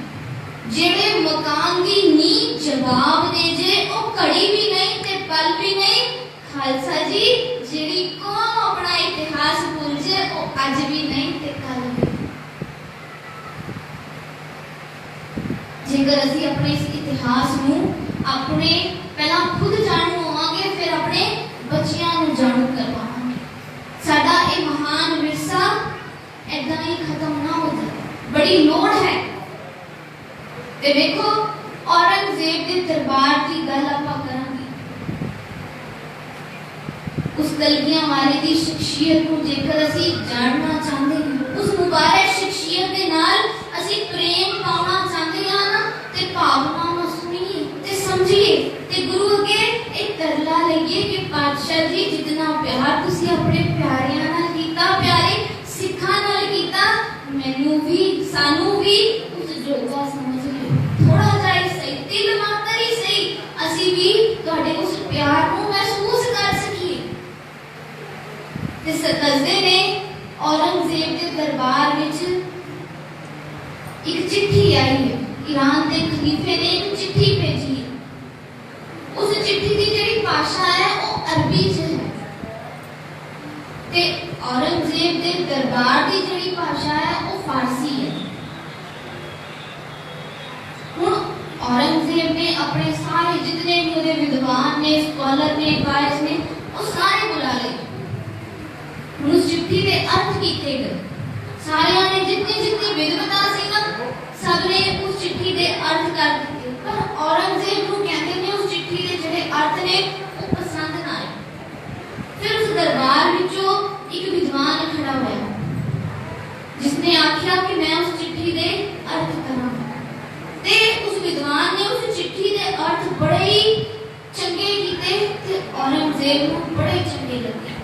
[SPEAKER 1] ਜਿਹੜੇ ਮਕਾਨ ਦੀ ਨੀਂਹ ਜਵਾਬ ਦੇ ਜੇ ਉਹ ਘੜੀ ਵੀ ਨਹੀਂ ਤੇ ਪਲ ਵੀ ਨਹੀਂ। ਖਾਲਸਾ ਜੀ ਜਿਹੜੀ ਕੌਮ ਆਪਣਾ ਇਤਿਹਾਸ ਭੁੱਲ ਜੇ ਉਹ ਅੱਜ ਵੀ ਨਹੀਂ ਤੇ ਕੱਲ ਵੀ। ਜੇਕਰ ਅਸੀਂ ਆਪਣੇ ਇਸ ਇਤਿਹਾਸ ਨੂੰ ਆਪਣੇ ਪਹਿਲਾਂ ਖੁਦ ਜਾਣੂ ਹੋਵਾਂਗੇ ਫਿਰ ਆਪਣੇ ਬੱਚਿਆਂ ਨੂੰ ਜਾਣੂ ਕਰਵਾਵਾਂਗੇ। ਸਾਡਾ ਇਹ ਮਹਾਨ ਵਿਰਸਾ ਏਦਾਂ ਹੀ ਖਤਮ ਨਾ ਹੋ ਜਾਵੇ, ਬੜੀ ਲੋੜ ਹੈ। ਤੇ ਵੇਖੋ ਔਰੰਗਜ਼ੇਬ ਦੇ ਦਰਬਾਰ ਦੀ ਗੱਲ ਆਪਾਂ ਕਰਾਂਗੇ। ਉਸ ਕਲਗੀਆਂ ਵਾਲੇ ਦੀ ਸ਼ਖਸੀਅਤ ਨੂੰ ਜੇਕਰ ਅਸੀਂ ਜਾਣਨਾ ਚਾਹੁੰਦੇ ਹਾਂ, ਉਸ ਮੁਬਾਰਕ ਸ਼ਖਸੀਅਤ ਦੇ ਨਾਲ ਅਸੀਂ ਪ੍ਰੇਮ ਪਾਉਣਾ ਚਾਹੁੰਦੇ ਹਾਂ ਨਾ, ਤੇ ਭਾਵਨਾਵਾਂ ਸੁਣੀਏ ਤੇ ਸਮਝੀਏ ਤੇ ਗੁਰੂ ਅੱਗੇ ਇੱਕ ਤਰਲਾ ਲਈਏ ਕਿ ਪਾਤਸ਼ਾਹ ਜੀ ਜਿਤਨਾ ਪਿਆਰ ਤੁਸੀਂ ਆਪਣੇ ਪਿਆਰਿਆਂ ਨਾਲ ਕੀਤਾ, ਪਿਆਰੇ ਸਿੱਖਾਂ ਨਾਲ ਕੀਤਾ, ਮੈਨੂੰ ਵੀ ਸਾਨੂੰ ਵੀ ਉਸ ਜੋਗਾ ਸਮਝ ਲਿਓ। ਥੋੜਾ ਜਿਹਾ ਹੀ ਸਹੀ, ਤਿਲ ਮਾਤਰ ਹੀ ਸਹੀ, ਅਸੀਂ ਵੀ ਤੁਹਾਡੇ ਉਸ ਪਿਆਰ ਨੂੰ ਮਹਿਸੂਸ ਕਰ ਸਕੀਏ। ਤੇ ਦੱਸਦੇ ਨੇ ਔਰੰਗਜ਼ੇਬ ਦੇ ਦਰਬਾਰ ਵਿੱਚ ਇੱਕ ਚਿੱਠੀ ਆਈ ਹੈ। ਈਰਾਨ ਦੇ ਖਲੀਫੇ ਨੇ ਇੱਕ ਚਿੱਠੀ ਭੇਜੀ ਹੈ। ਉਸ ਚਿੱਠੀ ਦੀ ਜਿਹੜੀ ਭਾਸ਼ਾ ਹੈ ਉਹ ਅਰਬੀ 'ਚ ਹੈ ਤੇ ਔਰੰਗਜ਼ੇਬ ਦੇ ਦਰਬਾਰ ਦੀ ਜਿਹੜੀ ਭਾਸ਼ਾ ਹੈ ਉਹ ਫਾਰਸੀ ਹੈ। ਹੁਣ ਔਰੰਗਜ਼ੇਬ ਨੇ ਆਪਣੇ ਸਾਰੇ ਜਿਤਨੇ ਵੀ ਉਹਦੇ ਵਿਦਵਾਨ ਨੇ, ਸਕਾਲਰ ਨੇ, ਵਾਇਸ ਨੇ, ਉਹ ਸਾਰੇ ਬੁਲਾ ਲਏ। ਹੁਣ ਉਸ ਚਿੱਠੀ ਦੇ ਅਰਥ ਕੀਤੇ ਗਏ। ਸਾਰਿਆਂ ਨੇ ਜਿਤਨੀ ਵਿਦਵਤਾ ਸੀ ਨਾ, ਸਭ ਨੇ ਉਸ ਚਿੱਠੀ ਦੇ ਅਰਥ ਕਰ ਦਿੱਤੇ। ਪਰ ਔਰੰਗਜ਼ੇਬ ਨੂੰ ਕਹਿੰਦੇ ਨੇ ਉਸ ਚਿੱਠੀ ਦੇ ਜਿਹੜੇ ਅਰਥ ਨੇ ਉਹ ਪਸੰਦ ਨਾ ਆਏ। ਫਿਰ ਉਸ ਦਰਬਾਰ ਵਿੱਚੋਂ ਇੱਕ ਵਿਦਵਾਨ ਖੜਾ ਹੋਇਆ ਜਿਸਨੇ ਆਖਿਆ ਕਿ ਮੈਂ ਉਸ ਚਿੱਠੀ ਦੇ ਅਰਥ ਕਰਾਂ। ਤੇ ਉਸ ਵਿਦਵਾਨ ਨੇ ਉਸ ਚਿੱਠੀ ਦੇ ਅਰਥ ਬੜੇ ਹੀ ਚੰਗੇ ਕੀਤੇ ਤੇ ਔਰੰਗਜ਼ੇਬ ਨੂੰ ਬੜੇ ਚੰਗੇ ਲੱਗੇ।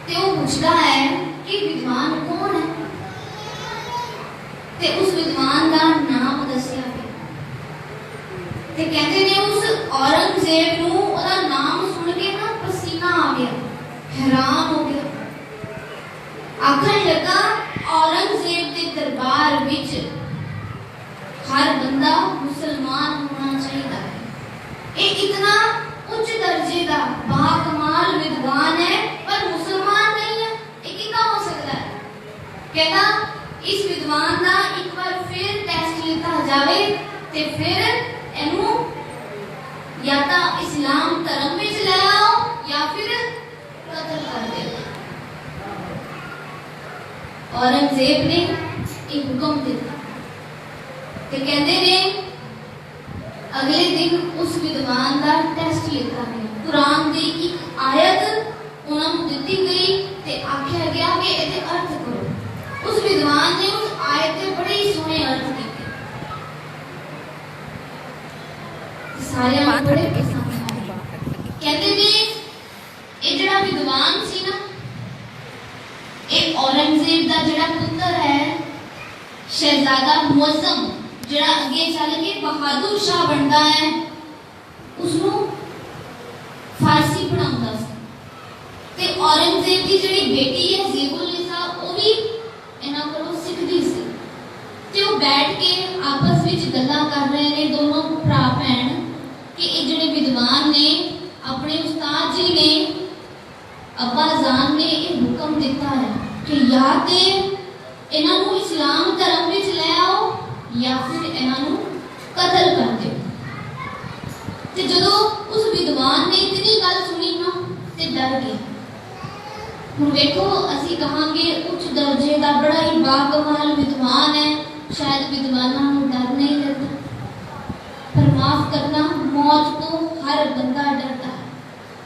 [SPEAKER 1] ਤੇ ਉਹ ਪੁੱਛਦਾ ਹੈ ਕਿ ਵਿਦਵਾਨ ਕੌਣ ਹੈ ਤੇ ਉਸ ਵਿਦਵਾਨ ਦਾ ਨਾਮ ਦੱਸਿਆ ਗਿਆ। ਤੇ ਕਹਿੰਦੇ ਨੇ ਉਸ ਔਰੰਗਜ਼ੇਬ ਨੂੰ ਉਹਦਾ ਨਾਮ ਸੁਣ ਕੇ ਨਾ ਪਸੀਨਾ ਆ ਗਿਆ, ਹੈਰਾਨ ਹੋ ਗਿਆ। ਆਖਣ ਲੱਗਾ ਔਰੰਗਜ਼ੇਬ ਦੇ ਦਰਬਾਰ ਵਿੱਚ ਹਰ ਬੰਦਾ ਮੁਸਲਮਾਨ ਹੋਣਾ ਚਾਹੀਦਾ ਹੈ। ਇਹ ਇਤਨਾ ਉੱਚ ਦਰਜੇ ਦਾ ਬਾਕਮਾਲ ਵਿਦਵਾਨ ਹੈ ਪਰ ਮੁਸਲਮਾਨ ਨਹੀਂ ਹੈ, ਇਹ ਕਿੱਦਾਂ ਹੋ ਸਕਦਾ ਹੈ? ਕਹਿੰਦਾ ਇਸ ਵਿਦਵਾਨ ਦਾ ਇੱਕ ਵਾਰ ਫਿਰ ਟੈਸਟ ਲਿੱਤਾ ਜਾਵੇ ਤੇ ਫਿਰ ਇਹਨੂੰ ਜਾਂ ਤਾਂ ਇਸਲਾਮ ਧਰਮ ਵਿੱਚ ਲੈ ਆਓ ਜਾਂ ਫਿਰ ਕਤਲ ਕਰ ਦਿਓ। ਔਰੰਗਜ਼ੇਬ ਨੇ ਇੱਕ ਹੁਕਮ ਦਿੱਤਾ ਤੇ ਕਹਿੰਦੇ ਨੇ ਅਗਲੇ ਦਿਨ ਉਸ ਵਿਦਵਾਨ ਦਾ ਟੈਸਟ ਲਿੱਤਾ ਗਿਆ। ਕੁਰਾਨ ਦੀ ਇੱਕ ਆਇਤ ਉਹਨਾਂ ਨੂੰ ਦਿੱਤੀ ਗਈ ਤੇ ਆਖਿਆ ਗਿਆ ਕਿ ਇਹਦੇ ਅਰਥ ਕਰੋ। ਉਸ ਵਿਦਵਾਨ ਨੇ ਉਸ ਆਇਤ ਦੇ ਬੜੇ ਹੀ ਸੋਹਣੇ ਅਰਥ ਕੀਤੇ। ਸਾਰਿਆਂ ਨੂੰ ਬੜੇ ਪਸੰਦ ਆਏ। ਕਹਿੰਦੇ ਨੇ ਇਹ ਜਿਹੜਾ ਵਿਦਵਾਨ ਸੀ ਨਾ, ਇਹ ਔਰੰਗਜ਼ੇਬ ਦਾ ਜਿਹੜਾ ਪੁੱਤਰ ਹੈ ਸ਼ਹਿਜ਼ਾਦਾ ਮੁਅੱਜ਼ਮ, ਜਿਹੜਾ ਅੱਗੇ ਚੱਲ ਕੇ ਬਹਾਦੁਰ ਸ਼ਾਹ ਬਣਦਾ ਹੈ, ਉਸਨੂੰ ਫਾਰਸੀ ਪੜਾਉਂਦਾ ਸੀ। ਤੇ ਔਰੰਗਜ਼ੇਬ ਦੀ ਜਿਹੜੀ ਬੇਟੀ ਹੈ ਜ਼ੇਬੁਲ-ਨਿਸਾ, ਉਹ ਵੀ ਇਹਨਾਂ ਕੋਲੋਂ ਸਿੱਖਦੀ ਸੀ। ਤੇ ਉਹ ਬੈਠ ਕੇ ਆਪਸ ਵਿੱਚ ਗੱਲਾਂ ਕਰ ਰਹੇ ਨੇ ਦੋਨੋਂ ਭਰਾ ਭੈਣ ਕਿ ਇਹ ਜਿਹੜੇ ਵਿਦਵਾਨ ਨੇ, ਆਪਣੇ ਉਸਤਾਦ ਜੀ ਨੇ, ਅੱਬਾ ਜਾਨ ਨੇ ਇਹ ਹੁਕਮ ਦਿੱਤਾ ਹੈ ਕਿ ਜਾਂ ਤੇ ਇਹਨਾਂ ਨੂੰ ਇਸਲਾਮ ਧਰਮ ਵਿੱਚ ਲੈ ਆਓ ਜਾਂ ਫਿਰ ਇਹਨਾਂ ਨੂੰ ਕਤਲ ਕਰ ਦਿਓ। ਤੇ ਜਦੋਂ ਉਸ ਵਿਦਵਾਨ ਨੇ ਇਤਨੀ ਗੱਲ ਸੁਣੀ ਨਾ ਤੇ ਡਰ ਗਿਆ। ਹੁਣ ਵੇਖੋ ਅਸੀਂ ਕਹਾਂਗੇ ਉੱਚ ਦਰਜੇ ਦਾ ਬੜਾ ਹੀ ਬਾਕਮਾਲ ਵਿਦਵਾਨ ਹੈ, ਸ਼ਾਇਦ ਵਿਦਵਾਨਾਂ ਨੂੰ ਡਰ ਨਹੀਂ ਲੱਗਦਾ, ਪਰ ਮਾਫ ਕਰਨਾ ਮੌਤ ਤੋਂ ਹਰ ਬੰਦਾ ਡਰਦਾ ਹੈ।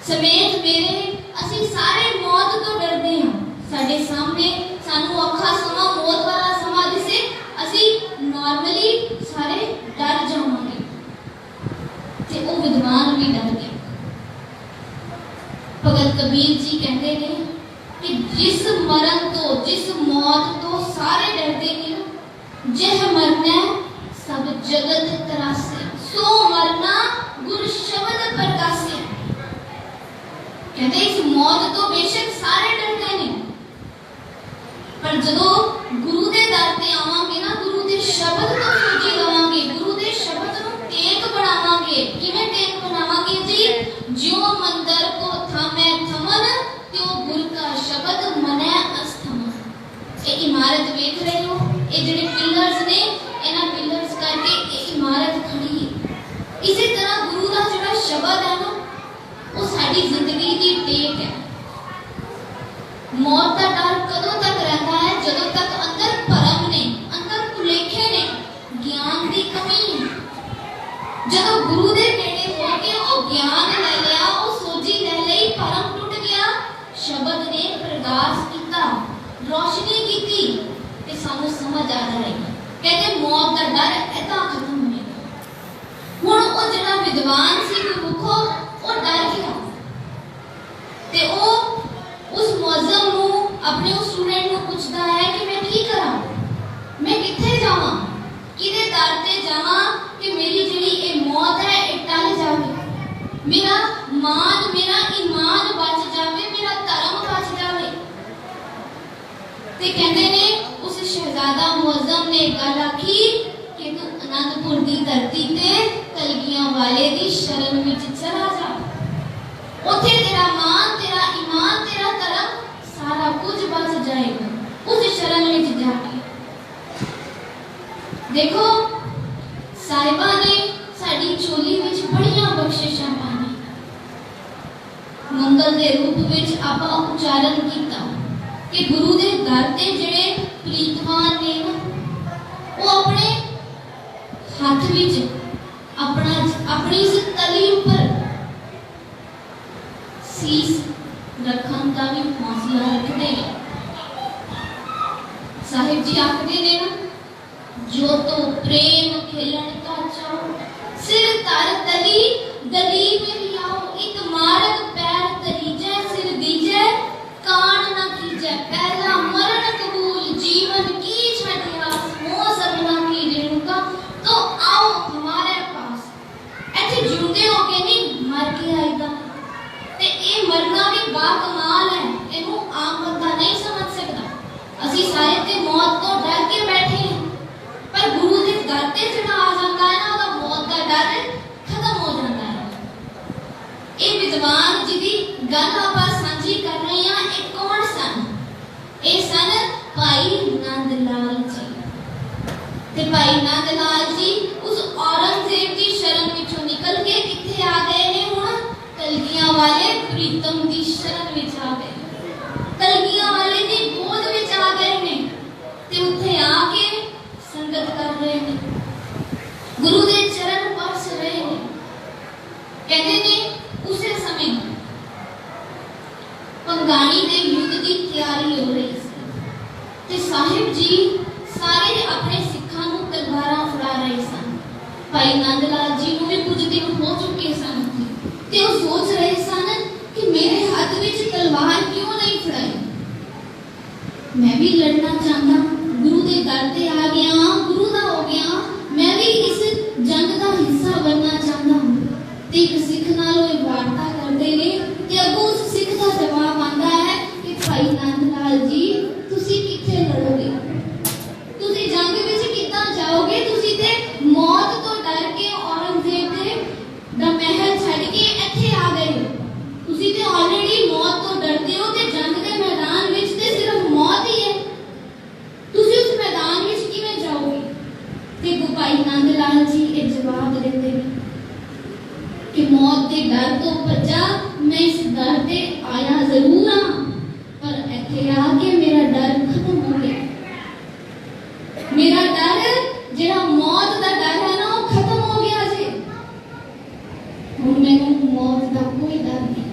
[SPEAKER 1] ਸਮੇਤ ਮੇਰੇ ਅਸੀਂ ਸਾਰੇ ਮੌਤ ਤੋਂ ਡਰਦੇ ਹਾਂ। ਸਾਡੇ ਸਾਹਮਣੇ ਸਾਨੂੰ ਔਖਾ ਸਮਾਂ, ਮੌਤ ਵਾਲਾ ਸਮਾਂ ਦਿਸੇ, ਅਸੀਂ ਨਾਰਮਲੀ ਸਾਰੇ ਡਰ ਜਾਵਾਂਗੇ। ਤੇ ਉਹ ਵਿਦਵਾਨ ਵੀ ਡਰ ਗਏ। भगत कबीर जी कहते हैं कि जिस मरण तो जिस मौत तो सारे डरते हैं, जह मरना सब जगत तरासे, सो मरना गुर शब्द प्रकाशे। कहते इस मौत तो बेशक सारे डरते हैं, पर जदों गुरु दे दर ते आवांगे ना, गुरु दे शब्द तो सोची लवांगे, गुरु दे शब्द नूं टेक बनावांगे। किवें टेक बनावांगे जी? ज्यों मंदिर को थामे थमन, त्यों गुर का शब्द मनै अस्थमन। ये इमारत देख रहे हो, ये जिहड़े पिलर्स ने, इन्हां पिलर्स करके ये इमारत खड़ी है। इसी तरह गुरु का जिहड़ा शब्द है ना, वो साडी जिंदगी दी टेक है। मौत का डर कदों तक रहता है? जदों तक अंदर भरम ने, अंदर भुलेखे ने, ज्ञान की कमी है। जदों गुरु दे नेड़े हो के वो ज्ञान ले लिया, वो सोची ले लई, भरम टूट गया, शब्द ने प्रकाश किया, रोशनी की, ते सानू समझ आ जाएगी। कहते मौत का डर ऐसा खत्म होएगा। हुण वो जिहड़ा विद्वान सी गुरमुखो, वो डर गया ते वो उस मुअज्जम नू, अपने उस स्टूडेंट नू पूछता है कि मैं की करा, मैं किथे जावां, किदे दर ते जावां कि मेरी जिहड़ी ये मौत है ये टल जावे, मेरा मान, मेरा ईमान बच जावे, मेरा धर्म बच जावे। ते कहंदे ने उस शहजादा मुअज्जम ने गल आखी कि तू आनंदपुर दी धरती ते कलगियां वाले दी शरण विच चला जा, उथे तेरा मान, तेरा ईमान, तेरा धर्म सारा कुछ बच जाएगा उस शरण में जाके। देखो साहिबा ने साडी चोली विच बड़ियां बख्शिशां पाई, मंगल दे रूप विच आपां उच्चारण कीता कि गुरु दे दर ते जिहड़े प्रीतवान ने ना, वो अपने हाथ विच अपनी इस तली ऊपर सीस रखन का भी हौसला रखते हैं। साहिब जी आखते ने ना, जो तो प्रेम खेलन का चाओ, सिर तर तली गली में लियाओ, एक मारक पैर तरीजे, सिर दीजे कान न कीजे, पहला मरण कबूल, जीवन की छठिया, मोह सबना की रेणुका, तो आओ हमारे पास। ऐसे जिंदे हो के नहीं, मर के आएगा। ते ये मरना भी बाकमाल है, इनू आम बंदा नहीं समझ सकता। असी सारे ते मौत को डर के बैठे हैं, पर गुरु दे दर ते जिहड़ा आ जाता है ना, ओदा मौत का डर खत्म हो जाता है। ये विद्वान जी दी गल आपां सांझी कर रहे हैं, ये कौन सन? ये सन भाई नंद लाल जी। ते भाई नंद लाल जी उस औरंगजेब दी शरण विचों निकल के किथे आ गए ने? हुण कलगियां वाले प्रीतम दी शरण विच आ गए, कलगियां वाले दी गोद विच आ गए ने, ते उत्थे आके संगत कर रहे ने, गुरु दे चरण परस रहे ने। कहते ने उसे समय पंगाणी दे युद्ध की तैयारी हो रही सी, ते साहिब जी सारे अपने सिखां नूं तलवारां फड़ा रहे सन। भाई नंद लाल जी नूं भी कुछ दिन हो चुके सन, ते वो सोच रहे सन कि मेरे हाथ विच तलवार क्यों नहीं फड़ाई, मैं भी लड़ना चाहता, गुरु दे दर ते आ गया, गुरु दा हो गया, मैं भी इस जंग का हिस्सा बनना चाहता हूं। ते एक सिख नाल वो वार्ता करते ने, ते अगों उस सिख का जवाब आंदा है कि भाई नंद लाल जी तुसी किथे लड़ोगे, तुसी जंग विच किदां जाओगे, तुसी ते मौत तो डर के औरंगजेब दे दा महल छड़ के ਇੱਥੇ आ गए हो, ਤੁਸੀਂ ਤੇ ਆਲਰੇਡੀ मौत तो डरते हो, ਤੇ जंग ਦੇ मैदान ਵਿੱਚ ਤੇ सिर्फ मौत ही है, ਤੁਸੀਂ उस मैदान ਵਿੱਚ ਕਿਵੇਂ ਜਾਓਗੇ? ਤੇ ਭਾਈ ਨੰਦ ਲਾਲ ਜੀ ਇਹ ਜਵਾਬ ਦਿੰਦੇ ਨੇ कि मौत के डर तो बचा, मैं इस डर ते आया जरूर हां, पर ਇੱਥੇ आके मेरा डर खत्म हो गया, मेरा डर ਜਿਹੜਾ मौत ਦਾ डर है ना, वो खत्म हो गया जी। ਹੁਣ ਮੈਨੂੰ मौत ਦਾ ਕੋਈ डर नहीं,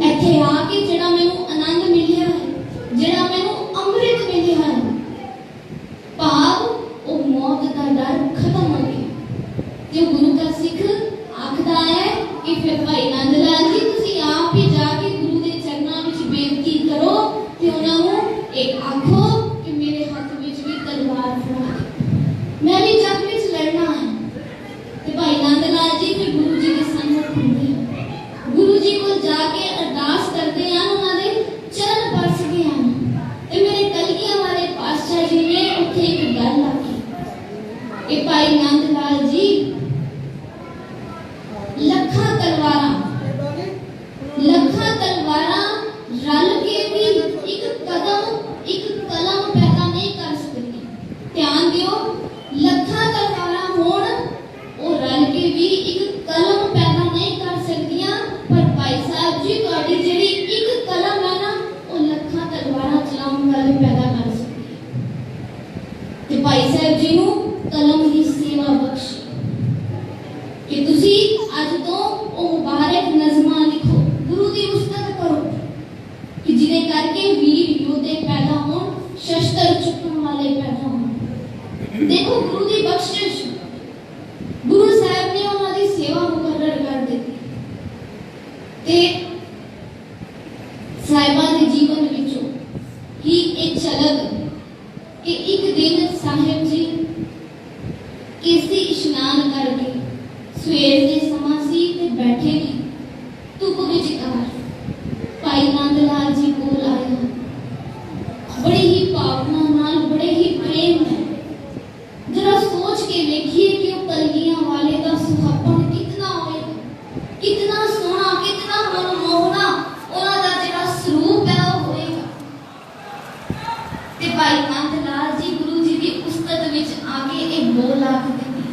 [SPEAKER 1] ਇੱਥੇ ਆ ਕੇ ਜਿਹੜਾ ਮੈਨੂੰ ਆਨੰਦ ਮਿਲਿਆ ਹੈ, ਜਿਹੜਾ ਮੈਨੂੰ ਅੰਮ੍ਰਿਤ ਮਿਲਿਆ ਹੈ, ਭਾਵ ਉਹ मौत ਦਾ डर खत्म हो गया। जो गुरु का सिख आखदा है कि फिर भाई नंद जी को जाके अरदास करते हैं, उन्होंने चरण परसते हैं। ते मेरे कलगियां वाले पातशाह जी ने उत्थे एक गल आखी कि भाई नंद लाल जी, लखां तलवारां रल के भी एक कलम पैदा नहीं कर सकती। ध्यान दियो, लखां तलवारां होण और रल के भी एक कलम पैदा नहीं कर सकदियां, पर भाई साहब जी तुहाडी जेहड़ी एक कलम है ना, वो लखां तलवारां चलाउण वाले पैदा कर सकदी है। ते भाई साहब जी नूं कलम दी सेवा बख्शी कि तुसी अज तो ओ मुबारक नज़मां लिखो, गुरु दी उस्तत करो कि जिदे करके वीर योद्धे पैदा होण, शस्त्र चुकण वाले पैदा होण। देखो गुरु दी बख्शिश, गुरु साहब ने उन्हां दी सेवा मुकर्रर कर दित्ती ते साहिबां दे जीवन विचों ही एक झलक कि एक दिन साहिब जी केसी इशनान करके सवेर दे समां सी ते बैठे ने धुप विचकार भाई नंद लाल जी कोल आए। बड़ी ही भावना नाल, बड़े ही प्रेम है। जरा सोच के देखिए कि वो कलगियां वाले का सुहापन कितना होएगा, कितना सोहना, कितना मनमोहना उन्हां दा जेड़ा स्वरूप है वो होएगा। ते भाई नंद लाल जी गुरु जी दी उस्तत विच आके एक बोल आखदे ने,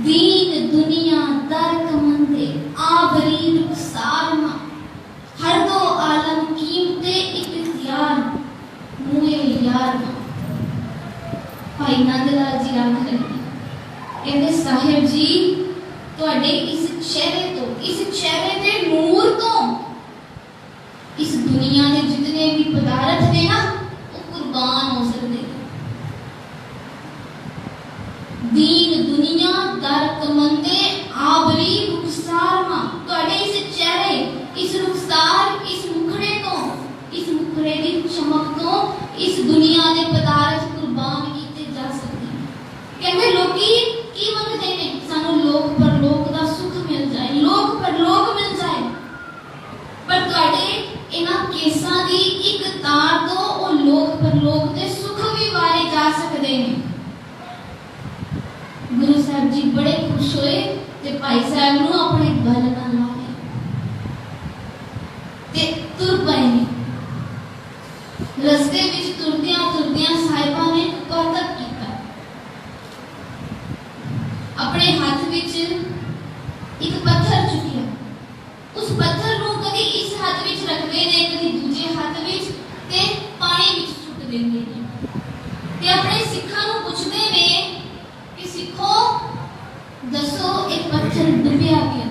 [SPEAKER 1] दीन दुनिया दर कमंदे आबरी रुखसार मा, हर दो आलम कीमते इख्तियार मुए यार मा। भाई नंद लाल जी आख रहे हैं, कहते साहिब जी तुहाडे इस चेहरे दे नूर तो इस दुनिया के जितने भी पदार्थ ने ना वो कुर्बान हो सकते। दीन दुनिया दर कमंदे आबरी रुखसार मां, तुहाडे इस चेहरे, इस रुखसार, इस मुखड़े तो, इस मुखड़े की चमक तो इस दुनिया के पदार्थ कुर्बान किए जा सकते हैं। कहते लोकी की मंगते ने, सानू लोक परलोक दा सुख मिल जाए, लोक परलोक मिल जाए, पर तुहाडे इन्हां केसां दी एक तार तो वो लोक परलोक दे सुख भी वारे जा सकते हैं। गुरु साहब जी बड़े खुश होए ते भाई साहब नूं अपने गल नाल ला के ते तुर पए ने। रस्ते विच तुरदियां साहिबां ने कौतक कीता, अपने हाथ विच एक पत्थर चुकिया, उस पत्थर नूं कदी इस हाथ विच रखदे ने, कदी दूजे हाथ विच ते पानी विच सुट दिंदे ने ते अपने सिखां नूं पुछदे ने कि सिखो दसो एक पत्थर डुबिया गया।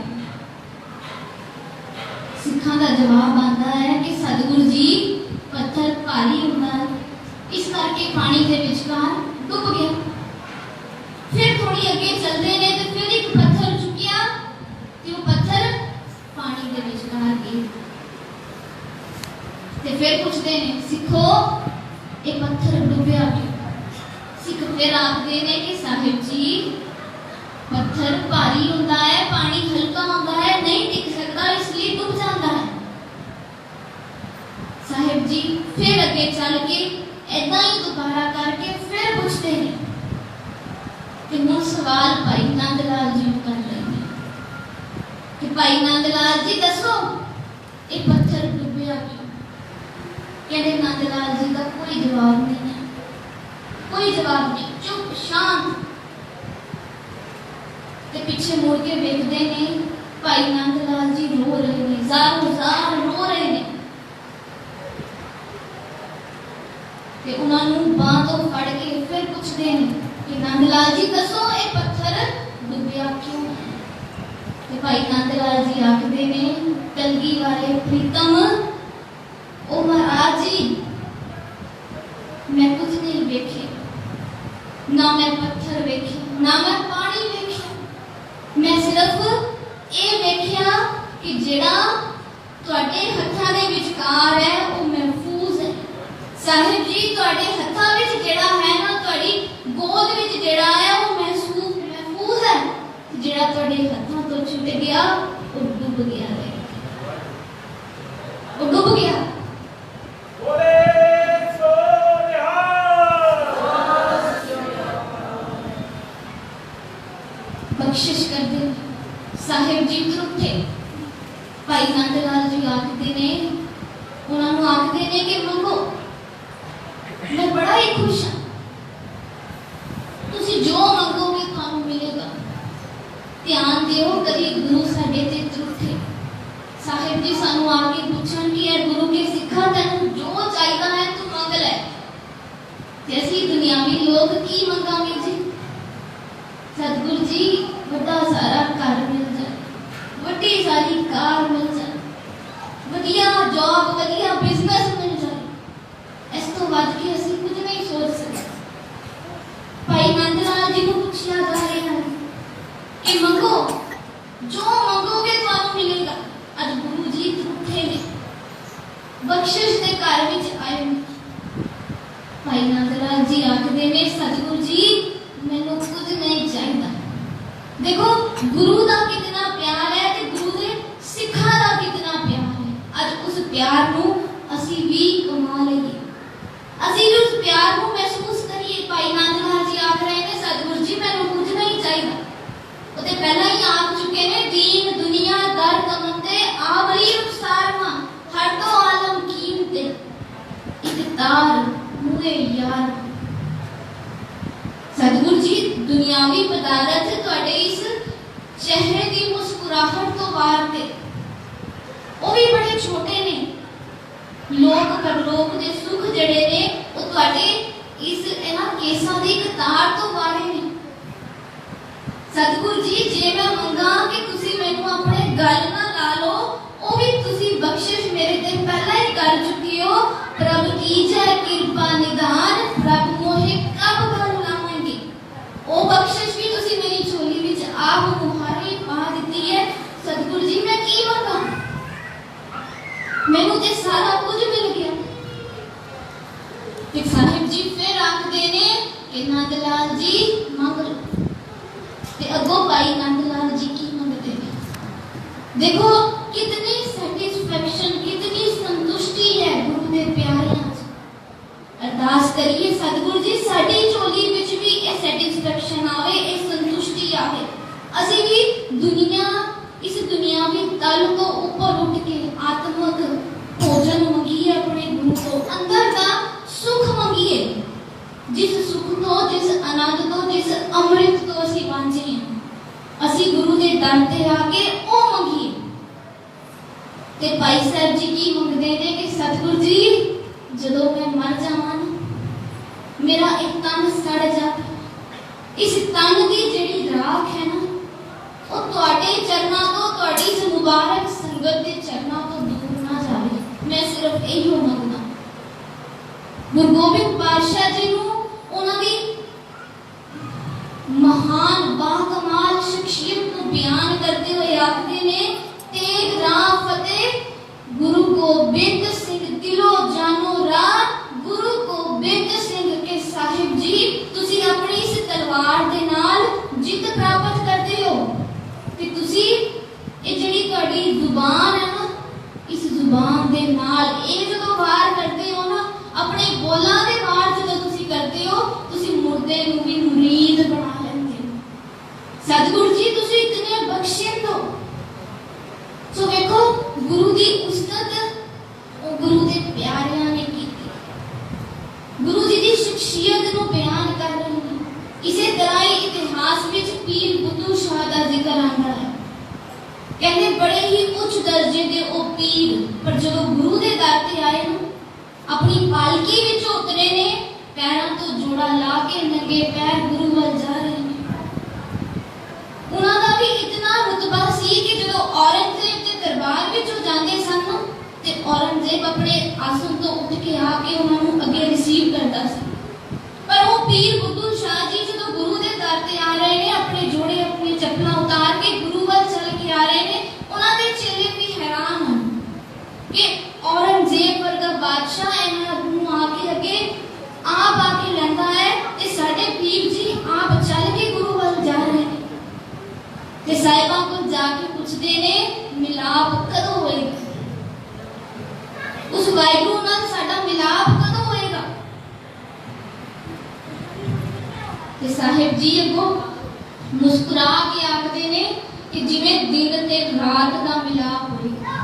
[SPEAKER 1] सिखां दा जवाब आता है कि सतगुरु जी पत्थर भारी हुंदा है, इस करके पानी के विचकार डुब गया। फिर थोड़ी अगे चलते ने तो फिर एक पत्थर चुकिया ते वो पत्थर पानी के विचकार गिर ते फिर पूछते ने सिखो ये पत्थर डुबिया क्यों। सिख फिर आखते ने कि साहिब जी पत्थर भारी होता है, पानी हल्का होता है, नहीं टिक सकता, इसलिए डूब जाता है। साहिब जी फिर अगे चल के ऐदा ही दोबारा करके फिर पूछते हैं कि मुझ सवाल भाई नंद लाल जी कर रहे हैं कि भाई नंद लाल जी दसो ये पत्थर डूबिया क्यों। कहते नंद लाल जी का कोई जवाब नहीं है, कोई जवाब नहीं, चुप शांत। ते पीछे मुड़ के देखते ने भाई नंद लाल जी रो रहे ने, ज़ारो ज़ार रो रहे ने ते उन्होंने बांह तो फड़ के फिर पूछते हैं कि नंद लाल जी दसो ये पत्थर डुबिया क्यों है। ते भाई नंद लाल जी आखते ने कलगी वाले प्रीतम ओ महाराज जी मैं कुछ नहीं वेखे, ना मैं पत्थर वेखे, ना मैं पानी वेखे, मैं सिर्फ ये वेखिया कि जेड़ा तुहाडे हत्थां दे विचकार है वो महफूज है। साहिब जी तुहाडे हत्थां विच जेड़ा है ना, तुहाडी गोद विच जेड़ा है वो महफूज है, जेड़ा तुहाडे हत्थां तो छुट गया वो डूब गया है। आखते ने उन्होंने आखते ने कि मंगो मैं बड़ा ही खुश हाँ तुसी जो मंगोगे तुहानू मिलेगा। ध्यान दियो कभी गुरु साडे ते झूठे साहिब जी सानू आके पूछन कि यार गुरु के सिखा तैनू जो चाहिदा है तू मंग ले ते असीं दुनियावी लोग की मंगांगे जी। सतगुरु जी बड़ा सारा घर मिल जाए वड्डी सारी कार मिल जाए वधिया जॉब वधिया बिजनेस मिल जाए इस तो वध के असीं कुछ नहीं सोच सकते। भाई नंदलाल जी को पूछा जा रहा है कि मंगो जो मंगोगे तुहानू मिलेगा। अज गुरु जी झूठे ने बख्शिश दे घर विच आए भाई नंदलाल जी आखदे ने सतगुरु जी मैनू कुछ नहीं चाहिए। देखो गुरु का कितना प्यार है ते गुरु दे सिखा का कितना प्यार है। अज उस प्यार नू असी भी कमा लईए असी भी उस प्यार नू महसूस करिए। भाई नंदलाल जी आख रहे ने सतगुरु जी मैनू कुछ नहीं चाहिए वो ते पहला ही आख चुके ने दीन दुनिया दर कमंदे आवरी रुखसारमा हर तो आलम कीमते एक तार मुए यार। सतगुरु जी दुनियावी पदार्थ तुहाडे इस चेहरे की मुस्कुराहट तो बाहर थे वो भी बड़े छोटे ने लोक परलोक दे सुख जड़े ने वो तुहाडे इस इना केसां दी कतार तो बाहर ने। सतगुरु जी जे मैं मंगा कि तुसी मैनू अपने गल ना ला लो वो भी तुसी बख्शिश मेरे ते पहला ही कर चुके हो। प्रभु की जय कृपा निदान प्रभु मोहे कब गल लावेंगे वो बख्शिश भी तुसी मेरी झोली विच आप मुहारी पा दी है। सतगुरु जी मैं की मंगा मैनू ते सारा कुछ मिल गया। ते साहिब जी फिर आखदे ने कि नंदलाल जी मंग लो ते अगो भाई नंदलाल जी की मंगते ने। देखो कितनी सैटिस्फैक्शन कितनी संतुष्टि है गुरु दे प्यारियां च। अरदास करिए सतगुरु जी साडी झोली विच भी ये सैटिस्फैक्शन आवे ये संतुष्टि आवे असी भी दुनिया इस दुनियावी तल को ऊपर उठ के आत्मक भोजन मंगिए अपने गुरु को अंदर का सुख मंगिए जिस सुख तो जिस आनंद तो जिस अमृत तो असी वांझे हैं असी गुरु दे दर ते आके ओ मंगिए। ते भाई साहब जी की मंगदे ने कि सतगुरु जी जदों मैं मर जावां मेरा एक तन सड़ जाता इस तन की जेड़ी राख है ना वो तुहाडे चरणों तो तुहाडी इस मुबारक संगत के चरणों तो दूर ना जावे। मैं सिर्फ यही मंगदा। गुरु गोबिंद पातशाह जी नू उन्हां दी महान बाकमाल शख्सियत को बयान करते हुए आखदे ने तेग राम फतेह गुरु गोबिंद सिंह दिलो जानो राह गुरु गोबिंद सिंह के साहिब जी तुसी अपनी इस तलवार दे नाल जित प्राप्त करते हो ते तुसी ये जेड़ी तुहाडी जुबान है ना इस जुबान दे नाल ये जदों वार करते हो ना अपने बोलां दे वार जदों तुसी करते हो तुसी मुर्दे नू भी मुरीद बना लेंदे हो। सतगुरु जी तुसी इतने बख्शिंद हो। सो देखो गुरु दी उस्तत और गुरु दे प्यारियां ने की गुरु जी दी शख्सियत नू बयान कर रहे हैं। इसे तरह ही इतिहास विच पीर बुद्धू शाह दा जिक्र आंदा है। कहते बड़े ही उच्च दर्जे दे ओ पीर पर जदों गुरु दे दर ते आए ना अपनी पालकी विच उतरे ने पैरों तो जोड़ा ला के नंगे पैर गुरु वल जा रहे हैं। उन्हां दा भी इतना रुतबा सी कि जदों औरंगजेब दे दरबार विच ओ जांदे सन ते औरंगजेब अपने आसन तो उठ के आके उन्हां नू अगे रिसीव करदा सी। पर वो पीर बुद्धू शाह जी जदों गुरु दे दर ते आ रहे ने अपने जोड़े अपनी चप्पलां उतार के गुरु वल चल के आ रहे ने उन्हां दे चेले भी हैरान हन कि औरंगजेब वर्गा बादशाह इन्हां नू आके अगे आप आके लैंदा है ते साडे पीर जी आप चल के गुरु वल जा रहे ने ते साहिबां को जाके पुछदे ने मिलाप कदों होएगा उस वाहिगुरू नाल साडा मिलाप कदों होएगा। ते साहिब जी अगो मुस्कुरा के आखदे ने कि जिवें दिन ते रात दा मिलाप होएगा।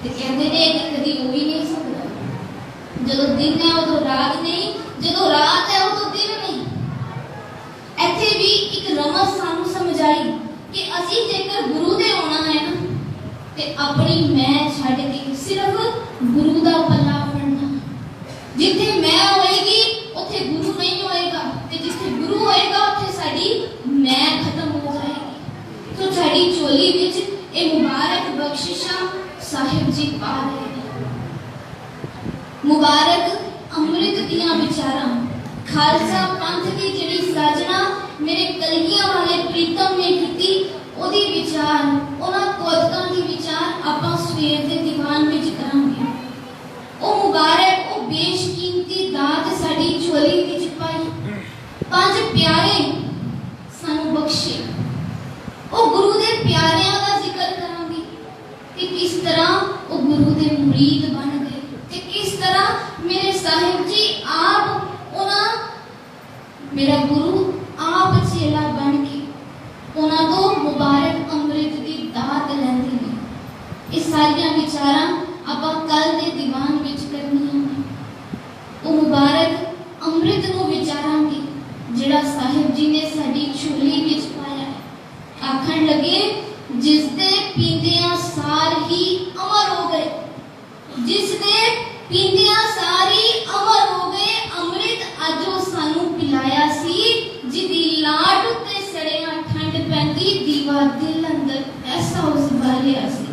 [SPEAKER 1] ਤੇ ਕਹਿੰਦੇ ਨੇ ਕਿ ਕਦੀ ਹੋ ਹੀ ਨਹੀਂ ਸਕਦਾ। ਜਦੋਂ ਦਿਨ ਹੈ ਉਦੋਂ ਰਾਤ ਨਹੀਂ, ਜਦੋਂ ਰਾਤ ਹੈ ਉਦੋਂ ਦਿਨ ਨਹੀਂ। ਇੱਥੇ ਵੀ ਇੱਕ ਰਮਜ਼ ਸਾਨੂੰ ਸਮਝਾਈ ਕਿ ਅਸੀਂ ਜੇਕਰ ਗੁਰੂ ਦੇ ਆਉਣਾ ਹੈ ਨਾ ਤੇ ਆਪਣੀ ਮੈਂ ਛੱਡ ਕੇ ਸਿਰਫ ਗੁਰੂ ਦਾ ਪੱਲਾ ਫੜਨਾ। ਜਿੱਥੇ ਮੈਂ ਹੋਏਗੀ ਉੱਥੇ ਗੁਰੂ ਨਹੀਂ ਹੋਏਗਾ, ਤੇ ਜਿੱਥੇ ਗੁਰੂ ਹੋਏਗਾ ਉੱਥੇ ਸਾਡੀ ਮੈਂ ਖਤਮ ਹੋ ਜਾਏਗੀ। तो ਸਾਡੀ ਝੋਲੀ ਵਿੱਚ ਇਹ ਮੁਬਾਰਕ ਬਖਸ਼ਿਸ਼ਾਂ ਸਾਹਿਬ ਜੀ ਪਾ ਰਹੇ ਨੇ। ਮੁਬਾਰਕ ਅੰਮ੍ਰਿਤ ਦੀਆਂ ਵਿਚਾਰਾਂ, ਖਾਲਸਾ ਪੰਥ ਦੀ ਜਿਹੜੀ ਸਾਜਣਾ ਮੇਰੇ ਕਲਗੀਆਂ ਵਾਲੇ ਪ੍ਰੀਤਮ ਨੇ ਕੀਤੀ, ਉਹਦੀ ਵਿਚਾਰ, ਉਹਨਾਂ ਕੋਤਕਾਂ ਦੀ ਵਿਚਾਰ ਆਪਾਂ ਸਵੇਰ ਦੇ ਦੀਵਾਨ ਵਿੱਚ ਕਰਾਂਗੇ। ਉਹ ਮੁਬਾਰਕ, ਉਹ ਬੇਸ਼ਕੀਮਤੀ ਦਾਤ ਸਾਡੀ ਝੋਲੀ ਵਿੱਚ ਪਾਈ, ਪੰਜ ਪਿਆਰੇ ਸਾਨੂੰ ਬਖਸ਼ੇ। ਉਹ ਗੁਰੂ ਦੇ ਪਿਆਰਿਆਂ ਦਾ ਜ਼ਿਕਰ ਕਰਾਂਗੇ ਕਿ ਕਿਸ ਤਰ੍ਹਾਂ ਉਹ ਗੁਰੂ ਦੇ ਮੁਰੀਦ ਬਣ ਗਏ ਤੇ ਕਿਸ ਤਰ੍ਹਾਂ ਮੇਰੇ ਸਾਹਿਬ ਜੀ ਆਪ ਉਹਨਾਂ ਮੇਰਾ ਗੁਰੂ ਆਪ ਚੇਲਾ ਬਣ ਕੇ ਉਹਨਾਂ ਤੋਂ ਮੁਬਾਰਕ ਅੰਮ੍ਰਿਤ ਦੀ ਦਾਤ ਲੈਂਦੇ ਨੇ। ਇਹ ਸਾਰੀਆਂ ਵਿਚਾਰਾਂ ਆਪਾਂ ਕੱਲ ਦੇ ਦੀਵਾਨ ਵਿੱਚ ਕਰਨੀਆਂ ਨੇ। ਉਹ ਮੁਬਾਰਕ ਅੰਮ੍ਰਿਤ ਨੂੰ ਵਿਚਾਰਾਂਗੇ ਜਿਹੜਾ ਸਾਹਿਬ ਜੀ ਨੇ ਸਾਡੀ ਝੋਲੀ ਵਿੱਚ ਪਾਇਆ ਹੈ। ਆਖਣ ਲੱਗੇ ਜਿਸ ਦੇ ਪੀਂਦਿਆਂ ਸਾਰ ਹੀ ਅਮਰ ਹੋ ਗਏ, ਜਿਸ ਦੇ ਪੀਂਦਿਆਂ ਸਾਰੀ ਅਮਰ ਹੋ ਗਏ ਅੰਮ੍ਰਿਤ ਅੱਜ ਉਹ ਸਾਨੂੰ ਪਿਲਾਇਆ ਸੀ, ਜਿਹਦੀ ਲਾਟ ਉੱਤੇ ਸੜਿਆ ਠੰਡ ਪੈਂਦੀ ਦੀਵਾ ਦਿਲ ਅੰਦਰ ਐਸਾ ਉਸ ਬਾਲਿਆ ਸੀ।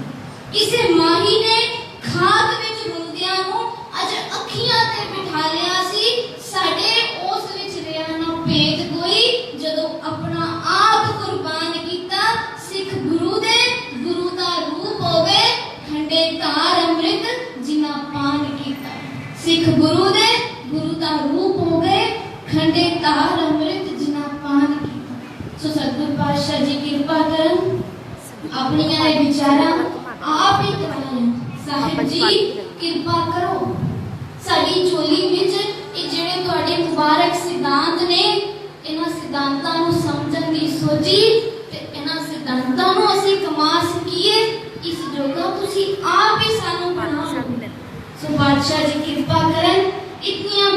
[SPEAKER 1] ਕਿਸੇ ਮਾਹੀ ਨੇ ਖਾਦ ਵਿੱਚ ਰੁੰਦਿਆਂ ਨੂੰ ਅੱਜ ਅੱਖੀਆਂ ਤੇ ਬਿਠਾ ਲਿਆ ਸੀ। ਸਾਡੇ ਉਸ ਵਿੱਚ ਰਿਹਾ ਨਾ ਭੇਦ ਕੋਈ, ਜਦੋਂ ਆਪਣਾ ਆਪ ਕੁਰਬਾਨ ਕੀਤਾ ਸਿੱਖ ਗੁਰੂ ਦੇ, ਗੁਰੂ ਦਾ ਰੂਪ ਹੋ ਗਏ ਠੰਡੇ ਧਾਰ ਅੰਮ੍ਰਿਤ ਜਿਨ੍ਹਾਂ ਪਾਨ ਕੀਤਾ। ਸਿੱਖ ਗੁਰੂ ਦੇ, ਗੁਰੂ ਦਾ ਰੂਪ ਹੋ ਗਏ ਠੰਡੇ ਧਾਰ ਅੰਮ੍ਰਿਤ ਜਿਨ੍ਹਾਂ ਪਾਨ ਕੀਤਾ। ਸੋ ਸਤਿਗੁਰ ਪਾਤਸ਼ਾਹ ਜੀ ਕਿਰਪਾ ਕਰਨ, ਆਪਣੀਆਂ ਇਹ ਵਿਚਾਰਾਂ ਆਪ ਹੀ ਕਰਾਉਣ। ਸਾਹਿਬ ਜੀ ਕਿਰਪਾ ਕਰੋ ਸਾਡੀ ਝੋਲੀ ਵਿੱਚ ਇਹ ਜਿਹੜੇ ਤੁਹਾਡੇ ਮੁਬਾਰਕ ਸਿਧਾਂਤ ਨੇ, ਇਹਨਾਂ ਸਿਧਾਂਤਾਂ ਨੂੰ ਸਮਝਣ ਦੀ ਸੋਚੀ ਤੇ ਇਹਨਾਂ ਸਿਧਾਂਤਾਂ ਨੂੰ ਅਸੀਂ ਕਮਾ ਸਕੀਏ, ਇਸ ਜੋਗਾ ਤੁਸੀਂ ਆਪ ਹੀ ਸਾਨੂੰ ਬਣਾ। ਸੋ ਬਾਦਸ਼ਾਹ ਜੀ ਕਿਰਪਾ ਕਰਨ, ਇਤਨੀਆਂ